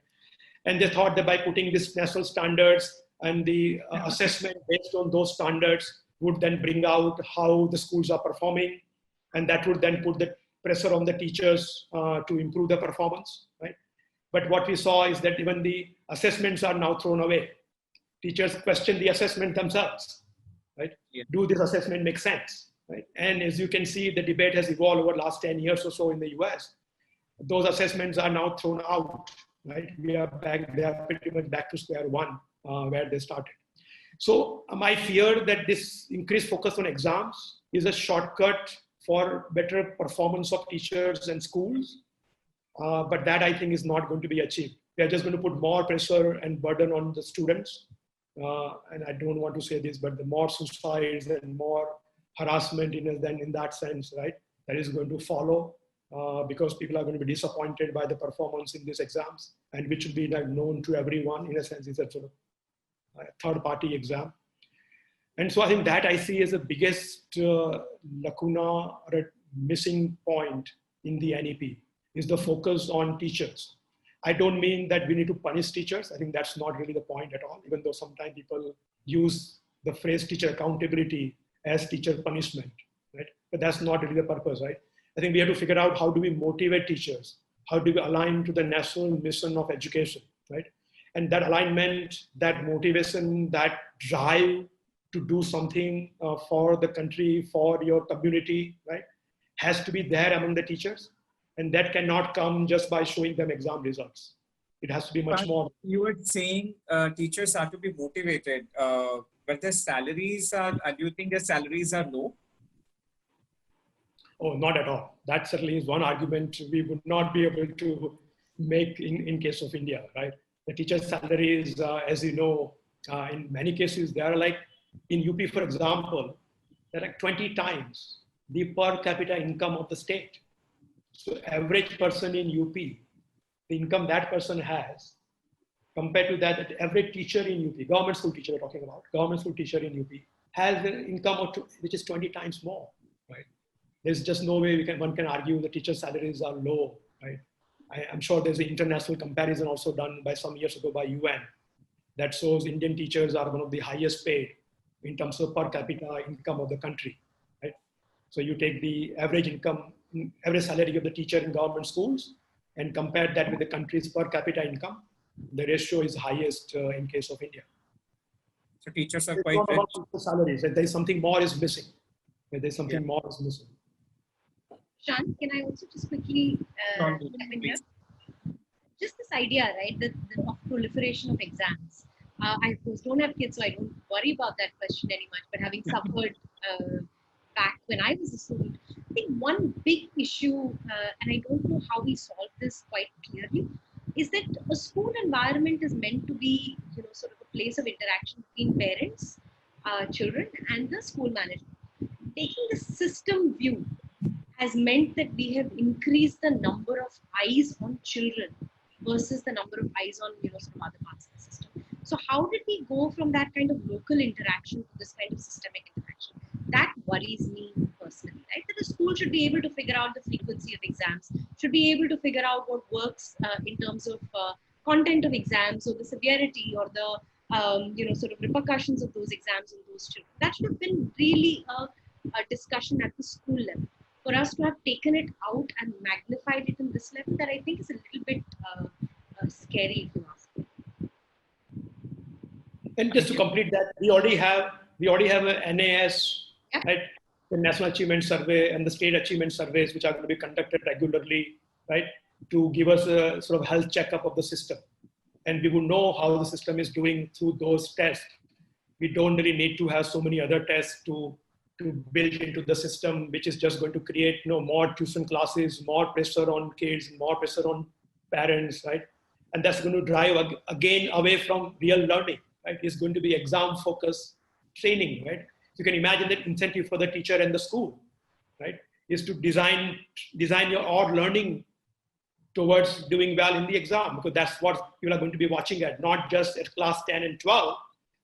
And they thought that by putting these national standards and the assessment based on those standards would then bring out how the schools are performing, and that would then put the pressure on the teachers to improve the performance, right? But what we saw is that even the assessments are now thrown away. Teachers question the assessment themselves, right? Yeah. Do this assessment make sense, right? And as you can see, the debate has evolved over the last 10 years or so in the US. Those assessments are now thrown out, right? They are pretty much back to square one where they started. So I fear that this increased focus on exams is a shortcut for better performance of teachers and schools, but that I think is not going to be achieved. we are just going to put more pressure and burden on the students. And I don't want to say this, but the more suicides and more harassment in that sense, right? That is going to follow because people are going to be disappointed by the performance in these exams, and which will be like known to everyone in a sense. It's a sort of third-party exam. And so I think that I see as the biggest lacuna or a missing point in the NEP is the focus on teachers. I don't mean that we need to punish teachers. I think that's not really the point at all, even though sometimes people use the phrase teacher accountability as teacher punishment, right? But that's not really the purpose, right? I think we have to figure out how do we motivate teachers? How do we align to the national mission of education, right? And that alignment, that motivation, that drive to do something for the country, for your community, right, has to be there among the teachers. And that cannot come just by showing them exam results. It has to be much more. You were saying teachers are to be motivated, but their salaries are, do you think their salaries are low? Oh, not at all. That certainly is one argument we would not be able to make in case of India, right? The teacher's salaries, as you know, in many cases, they are like, in UP, for example, they're like 20 times the per capita income of the state. So average person in UP, the income that person has, compared to that every teacher in UP, government school teacher we're talking about, government school teacher in UP, has an income of which is 20 times more, right? There's just no way one can argue the teacher salaries are low, right? I'm sure there's an international comparison also done by some years ago by UN that shows Indian teachers are one of the highest paid in terms of per capita income of the country, right? So you take the average income, average salary of the teacher in government schools and compare that with the country's per capita income, the ratio is highest in case of India. So teachers are quite rich. The salaries, there's something more is missing. There's something more is missing. Shant, can I also just quickly step in here? Just this idea, right, of proliferation of exams. I of course don't have kids, so I don't worry about that question very much. But having suffered back when I was a student, I think one big issue, and I don't know how we solve this quite clearly, is that a school environment is meant to be, sort of a place of interaction between parents, children, and the school management. Taking the system view has meant that we have increased the number of eyes on children versus the number of eyes on, some other parts of the system. So how did we go from that kind of local interaction to this kind of systemic interaction? That worries me personally, right? That the school should be able to figure out the frequency of exams, should be able to figure out what works in terms of content of exams, or the severity or the, sort of repercussions of those exams on those children. That should have been really a discussion at the school level. For us to have taken it out and magnified it in this level, that I think is a little bit scary, if you ask me. And just to complete that, we already have a NAS, yep, right? The National Achievement Survey and the State Achievement Surveys, which are going to be conducted regularly, right? To give us a sort of health checkup of the system. And we will know how the system is doing through those tests. We don't really need to have so many other tests to build into the system, which is just going to create more tuition classes, more pressure on kids, more pressure on parents, right? And that's going to drive again away from real learning, right? It's going to be exam focused training, right? You can imagine that incentive for the teacher and the school, right, is to design your learning towards doing well in the exam, because that's what you are going to be watching at, not just at class 10 and 12,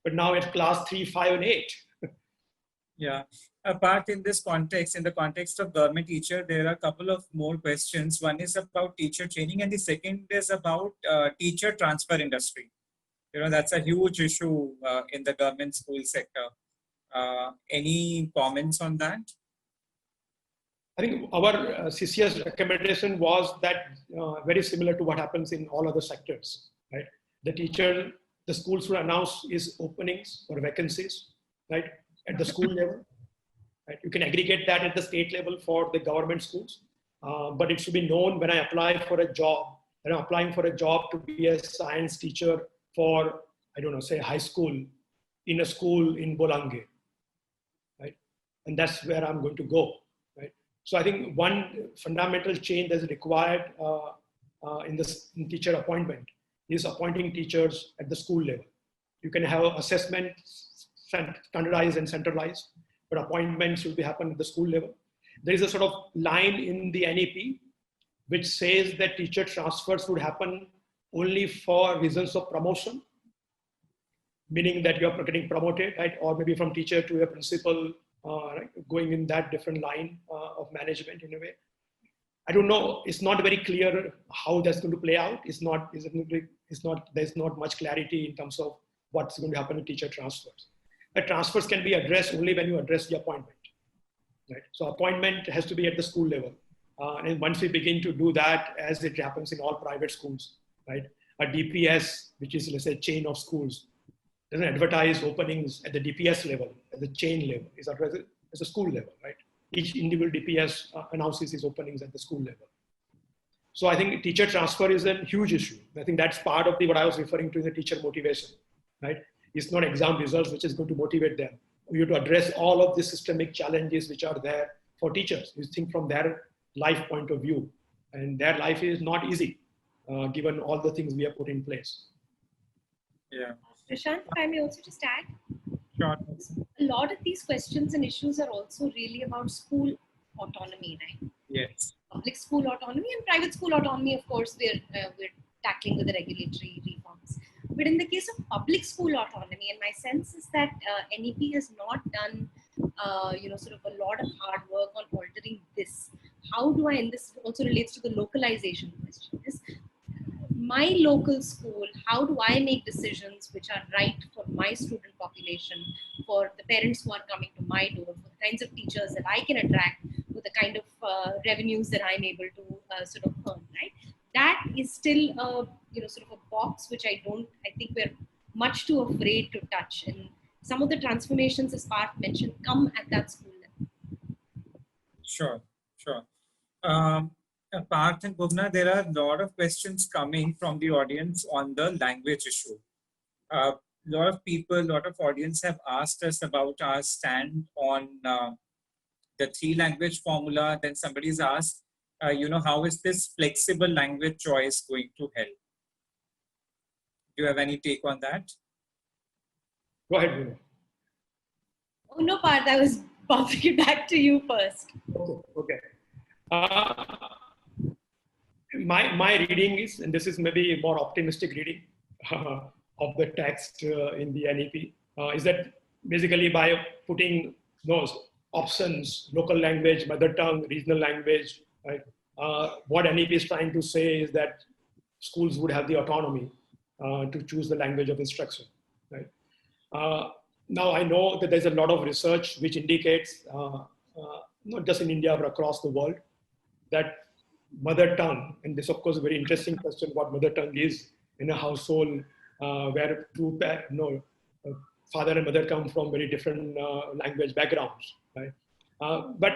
but now at class 3, 5, and 8. Yeah. Apart in this context, in the context of government teacher, there are a couple of more questions. One is about teacher training, and the second is about teacher transfer industry. That's a huge issue in the government school sector. Any comments on that? I think our CCS recommendation was that very similar to what happens in all other sectors, right? The schools will announce its openings or vacancies, right, at the school level. Right? You can aggregate that at the state level for the government schools, but it should be known when I apply for a job, and I'm applying for a job to be a science teacher for, I don't know, say high school, in a school in Bolangir, right? And that's where I'm going to go, right? So I think one fundamental change that's required in teacher appointment is appointing teachers at the school level. You can have assessment standardized and centralized, but appointments will be happen at the school level. There is a sort of line in the NEP which says that teacher transfers would happen only for reasons of promotion, meaning that you're getting promoted, right? Or maybe from teacher to a principal, right? Going in that different line of management in a way. I don't know. It's not very clear how that's going to play out. There's not much clarity in terms of what's going to happen with teacher transfers. The transfers can be addressed only when you address the appointment, right? So appointment has to be at the school level. And once we begin to do that, as it happens in all private schools, right? A DPS, which is, let's say, chain of schools, doesn't advertise openings at the DPS level, at the chain level. It's addressed at the school level, right? Each individual DPS announces his openings at the school level. So I think teacher transfer is a huge issue. I think that's part of what I was referring to in the teacher motivation, right? It's not exam results which is going to motivate them. You have to address all of the systemic challenges which are there for teachers. You think from their life point of view, and their life is not easy given all the things we have put in place. Yeah. Prashant, if I may also just add, Sure. a lot of these questions and issues are also really about school autonomy, right? Yes. Public school autonomy and private school autonomy, of course, we're tackling with the regulatory reforms. But in the case of public school autonomy, and my sense is that NEP has not done, sort of a lot of hard work on altering this. How do I, and this also relates to the localization question, is my local school, how do I make decisions which are right for my student population, for the parents who are coming to my door, for the kinds of teachers that I can attract, for the kind of revenues that I'm able to sort of earn, right? That is still sort of a box which I think we're much too afraid to touch. And some of the transformations, as Parth mentioned, come at that school level. Sure. Parth and Bhuvna, there are a lot of questions coming from the audience on the language issue. A lot of people, a lot of audience have asked us about our stand on the 3-language formula. Then somebody's asked, how is this flexible language choice going to help? Do you have any take on that? Go ahead, Bhuvna. Oh no, Parth, I was passing it back to you first. Okay. My reading is, and this is maybe a more optimistic reading of the text in the NEP, is that basically by putting those options, local language, mother tongue, regional language, right? What NEP is trying to say is that schools would have the autonomy to choose the language of instruction, right? Now I know that there's a lot of research which indicates, not just in India but across the world, that mother tongue, and this of course is a very interesting question what mother tongue is in a household where father and mother come from very different language backgrounds, right? But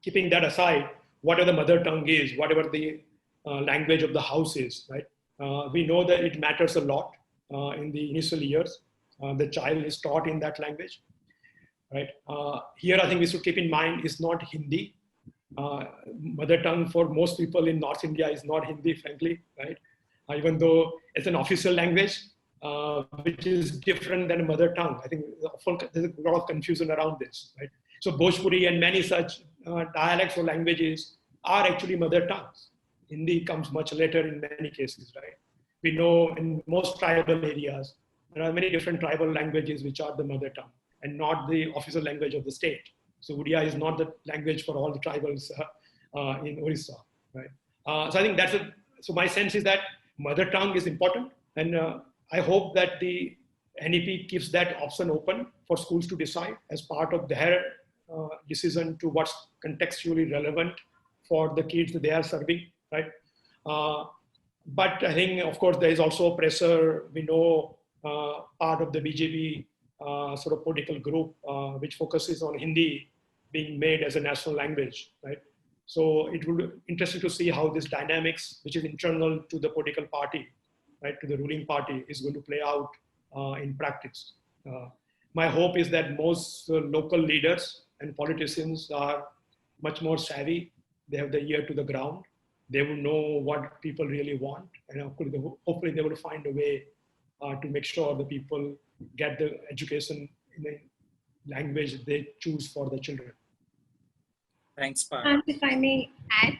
keeping that aside, whatever the mother tongue is, whatever the language of the house is, right? We know that it matters a lot in the initial years. The child is taught in that language, right? Here I think we should keep in mind is not Hindi. Mother tongue for most people in North India is not Hindi, frankly, right? Even though it's an official language, which is different than a mother tongue. I think there's a lot of confusion around this, right? So Bhojpuri and many such dialects or languages are actually mother tongues. Hindi comes much later in many cases, right? We know in most tribal areas, there are many different tribal languages which are the mother tongue and not the official language of the state. So Odia is not the language for all the tribals in Orissa, right? So I think so my sense is that mother tongue is important, and I hope that the NEP keeps that option open for schools to decide as part of their decision to what's contextually relevant for the kids that they are serving, right? But I think, of course, there is also pressure. We know part of the BJP sort of political group which focuses on Hindi being made as a national language, right? So it will be interesting to see how this dynamics, which is internal to the political party, right, to the ruling party, is going to play out in practice. My hope is that most local leaders and politicians are much more savvy. They have the ear to the ground, they will know what people really want, and hopefully they will find a way to make sure the people get the education in the language they choose for the children. Thanks, Parth. And if I may add,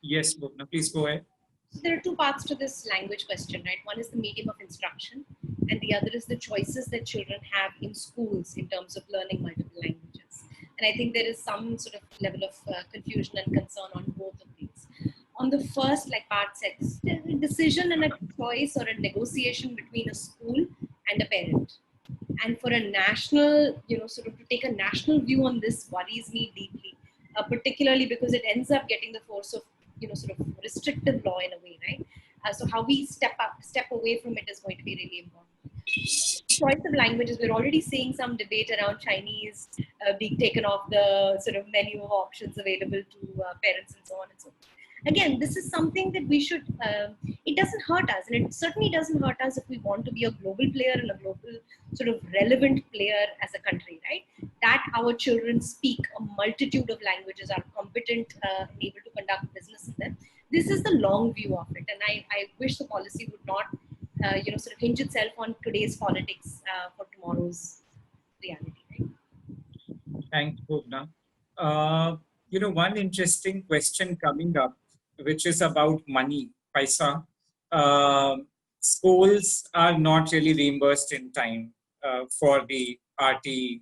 Yes, Bhuvna, please go ahead. so there are two parts to this language question, right? One is the medium of instruction, and the other is the choices that children have in schools in terms of learning multiple languages. And I think there is some sort of level of confusion and concern on both of these. On the first, like Parth said, it's a decision and a choice or a negotiation between a school and a parent. And for a national, sort of to take a national view on this worries me deeply, particularly because it ends up getting the force of, sort of restrictive law in a way, right? So how we step away from it is going to be really important. Choice of languages, we're already seeing some debate around Chinese being taken off the sort of menu of options available to parents and so on and so forth. Again, this is something that we should, it doesn't hurt us, and it certainly doesn't hurt us if we want to be a global player and a global sort of relevant player as a country, right? That our children speak a multitude of languages, are competent and able to conduct business in them. This is the long view of it, and I wish the policy would not, sort of hinge itself on today's politics for tomorrow's reality, right? Thanks, Bhuvna. One interesting question coming up, which is about money, paisa. Schools are not really reimbursed in time for the RT,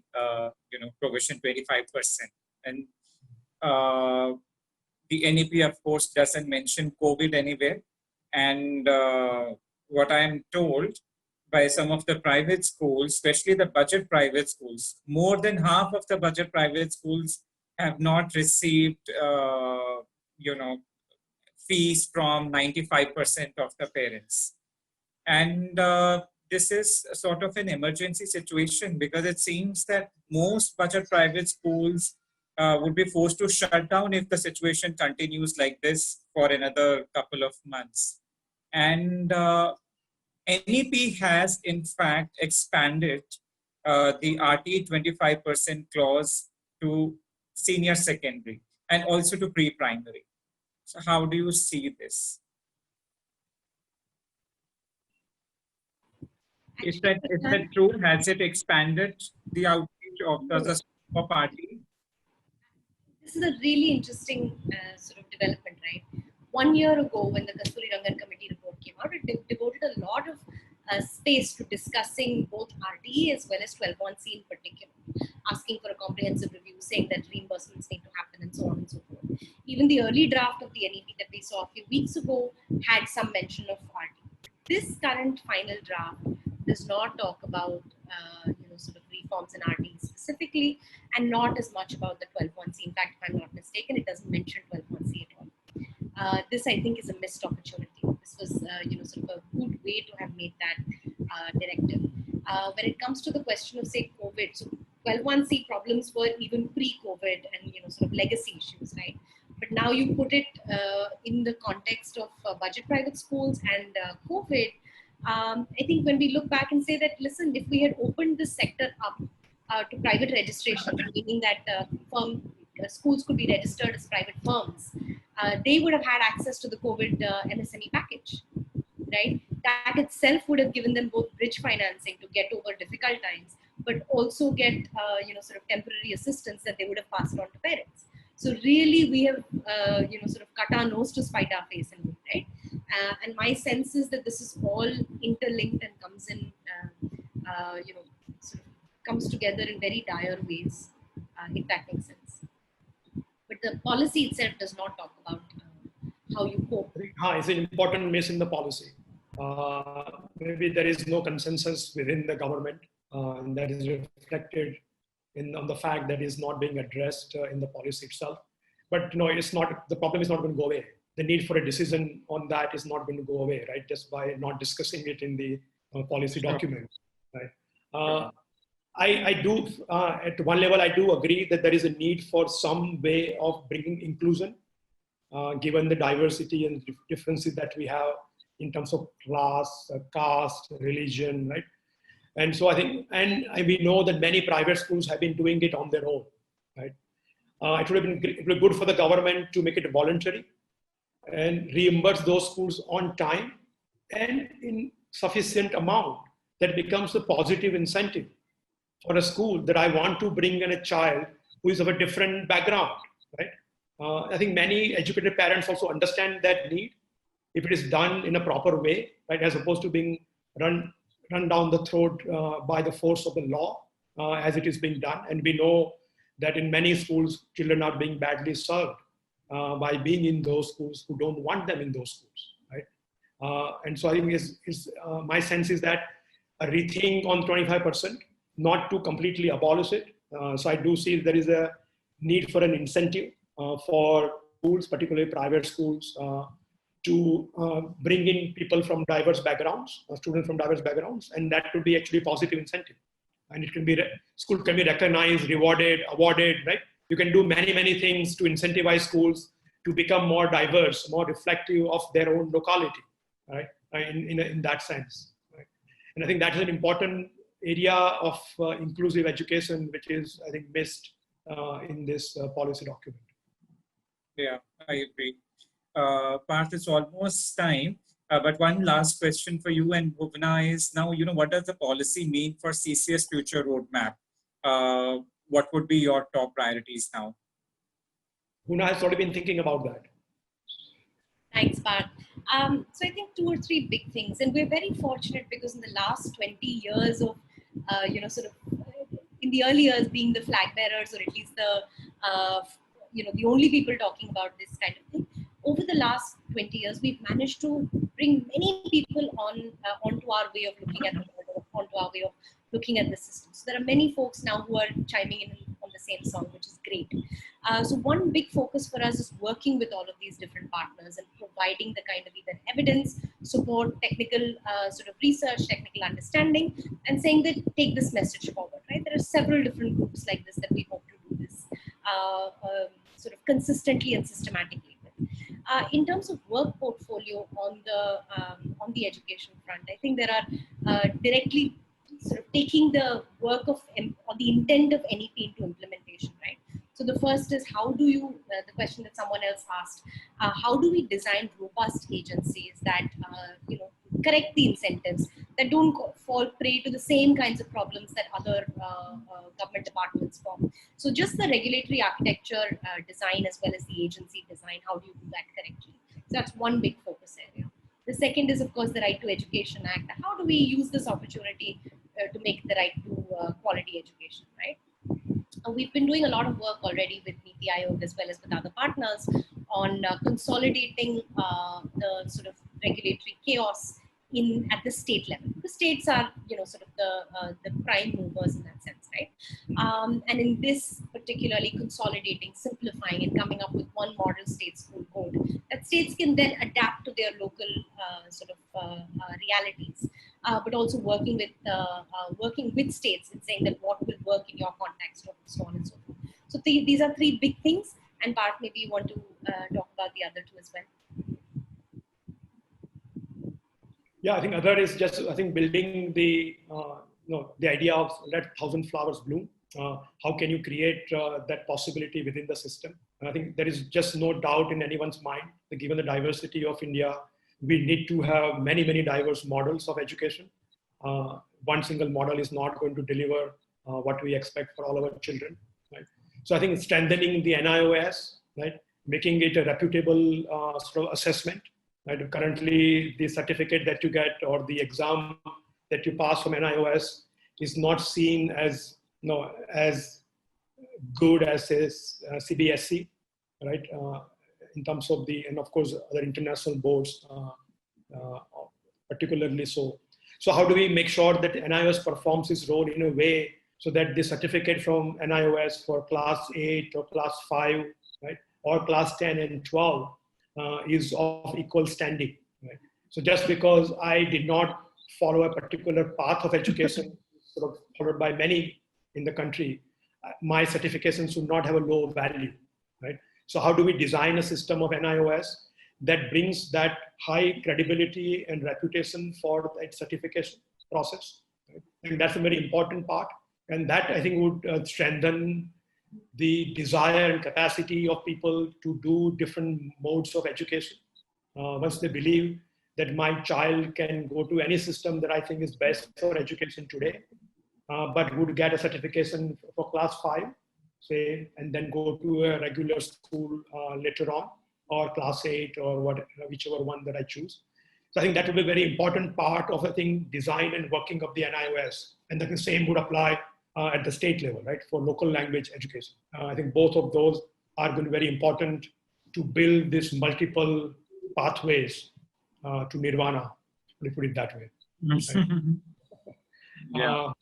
provision 25%. And the NEP, of course, doesn't mention COVID anywhere. And what I am told by some of the private schools, especially the budget private schools, more than half of the budget private schools have not received, fees from 95% of the parents. And this is sort of an emergency situation because it seems that most budget private schools would be forced to shut down if the situation continues like this for another couple of months. And NEP has, in fact, expanded the RT 25% clause to senior secondary and also to pre-primary. So how do you see this? Is that true? Has it expanded the outreach of the party? This is a really interesting sort of development, right? 1 year ago, when the Kasturi Rangan Committee report came out, it devoted a lot of space to discussing both RTE as well as 12(1)C in particular, asking for a comprehensive review, saying that reimbursements need to happen and so on and so forth. Even the early draft of the NEP that we saw a few weeks ago had some mention of RTE. This current final draft does not talk about sort of reforms in RTE specifically, and not as much about the 12(1)C. In fact, if I'm not mistaken, it doesn't mention 12(1)C at all. This, I think, is a missed opportunity. This was, sort of a good way to have made that directive. When it comes to the question of, say, COVID, so 12(1)C problems were even pre-COVID and, sort of legacy issues, right? But now you put it in the context of budget private schools and COVID. I think when we look back and say that, listen, if we had opened this sector up to private registration, meaning that schools could be registered as private firms, they would have had access to the COVID MSME package, right? That itself would have given them both bridge financing to get over difficult times, but also get, sort of temporary assistance that they would have passed on to parents. So really, we have, sort of cut our nose to spite our face in it, right? And my sense is that this is all interlinked and comes in, sort of comes together in very dire ways, if that makes sense. But the policy itself does not talk about how you cope. It's an important miss in the policy. Maybe there is no consensus within the government, and that is reflected on the fact that is not being addressed in the policy itself. But it's not, the problem is not going to go away. The need for a decision on that is not going to go away, right? Just by not discussing it in the policy documents, right? I do, at one level, I do agree that there is a need for some way of bringing inclusion, given the diversity and differences that we have in terms of class, caste, religion, right? And so I think, and we know that many private schools have been doing it on their own, right? It would be good for the government to make it voluntary, and reimburse those schools on time and in sufficient amount, that becomes a positive incentive for a school that I want to bring in a child who is of a different background, right? I think many educated parents also understand that need if it is done in a proper way, right, as opposed to being run down the throat by the force of the law as it is being done. And we know that in many schools, children are being badly served by being in those schools who don't want them in those schools, right? And so I think my sense is that a rethink on 25%, not to completely abolish it. So I do see there is a need for an incentive for schools, particularly private schools, to bring in people from diverse backgrounds, students from diverse backgrounds, and that could be actually positive incentive. And it can be, school can be recognized, rewarded, awarded, right? You can do many, many things to incentivize schools to become more diverse, more reflective of their own locality, right? In that sense, right? And I think that is an important area of inclusive education, which is, I think, missed in this policy document. Yeah, I agree. Parth, it's almost time. But one last question for you and Bhuvna is now, what does the policy mean for CCS future roadmap? What would be your top priorities now? Bhuvna has already been thinking about that. Thanks, Parth. So I think 2 or 3 big things, and we're very fortunate because in the last 20 years of, in the early years being the flag bearers, or at least the only people talking about this kind of thing. Over the last 20 years, we've managed to bring many people onto our way of looking at the world, onto our way of looking at the system. So there are many folks now who are chiming in on the same song, which is great. So one big focus for us is working with all of these different partners and providing the kind of either evidence, support, technical sort of research, technical understanding, and saying that take this message forward, right? There are several different groups like this that we hope to do this sort of consistently and systematically with. In terms of work portfolio on the education front, I think there are directly sort of taking the work of or the intent of NEP into implementation, right? So the first is how do you, the question that someone else asked, how do we design robust agencies that, correct the incentives, that don't fall prey to the same kinds of problems that other government departments form. So just the regulatory architecture design as well as the agency design, how do you do that correctly? So that's one big focus area. The second is, of course, the Right to Education Act. How do we use this opportunity to make the right to quality education, right? We've been doing a lot of work already with NITI Aayog as well as with other partners on consolidating the sort of regulatory chaos at the state level. The states are, sort of the prime movers in that sense, right? And in this particularly consolidating, simplifying, and coming up with one model state school code that states can then adapt to their local realities, but also working with states and saying that what will work in your context, or so on and so forth. So these are 3 big things, and Parth, maybe you want to talk about the other 2 as well. Yeah, I think other is just, I think, building the idea of let 1,000 flowers bloom. How can you create that possibility within the system? And I think there is just no doubt in anyone's mind that given the diversity of India, we need to have many, many diverse models of education. One single model is not going to deliver what we expect for all our children, right? So I think strengthening the NIOS, right? Making it a reputable sort of assessment. Right? Currently, the certificate that you get or the exam that you pass from NIOS is not seen as as good as CBSE, right? In terms of and of course other international boards, particularly so. So how do we make sure that NIOS performs its role in a way so that the certificate from NIOS for class 8 or class 5, right, or class 10 and 12 is of equal standing, right? So just because I did not follow a particular path of education sort of followed by many in the country, my certification should not have a low value, right? So how do we design a system of NIOS that brings that high credibility and reputation for that certification process, right? And that's a very important part. And that, I think, would strengthen the desire and capacity of people to do different modes of education, once they believe that my child can go to any system that I think is best for education today, but would get a certification for class 5, say, and then go to a regular school later on, or class 8, or whichever one that I choose. So I think that will be a very important part of, I think, design and working of the NIOS. And the same would apply at the state level, right, for local language education. I think both of those are going to be very important to build these multiple pathways to nirvana, let me put it that way. Right? Yeah.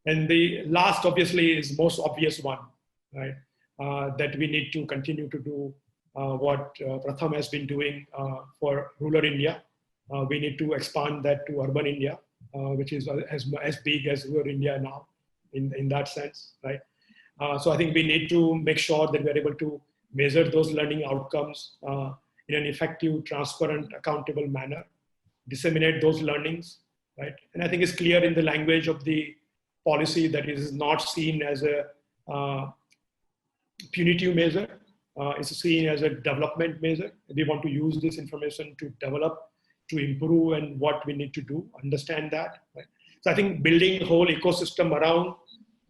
And the last, obviously, is most obvious one, right? That we need to continue to do what Pratham has been doing for rural India. We need to expand that to urban India, which is as big as rural India now, in that sense, right? So I think we need to make sure that we're able to measure those learning outcomes in an effective, transparent, accountable manner, disseminate those learnings, right? And I think it's clear in the language of the policy that it is not seen as a punitive measure. It's seen as a development measure. We want to use this information to develop, to improve, and what we need to do, understand that. Right? So I think building a whole ecosystem around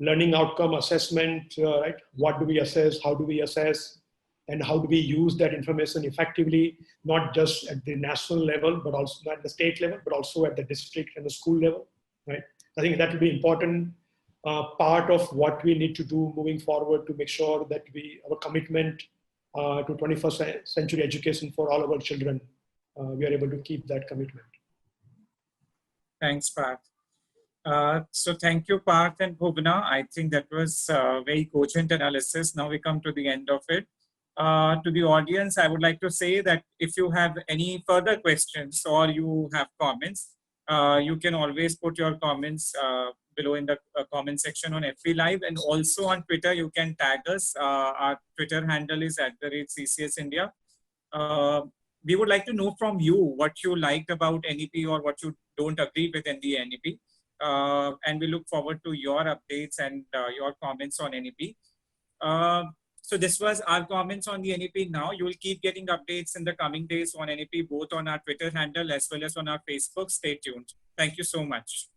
learning outcome assessment, right? What do we assess? How do we assess? And how do we use that information effectively, not just at the national level, but also not at the state level, but also at the district and the school level, right? I think that will be important part of what we need to do moving forward to make sure that our commitment to 21st century education for all of our children, we are able to keep that commitment. Thanks, Parth. So thank you, Parth and Bhuvna. I think that was very cogent analysis. Now we come to the end of it. To the audience, I would like to say that if you have any further questions or you have comments, you can always put your comments below in the comment section on FB Live, and also on Twitter, you can tag us. Our Twitter handle is @CCS India. We would like to know from you what you liked about NEP or what you don't agree with in the NEP. And we look forward to your updates and your comments on NEP. So this was our comments on the NEP now. You will keep getting updates in the coming days on NEP, both on our Twitter handle as well as on our Facebook. Stay tuned. Thank you so much.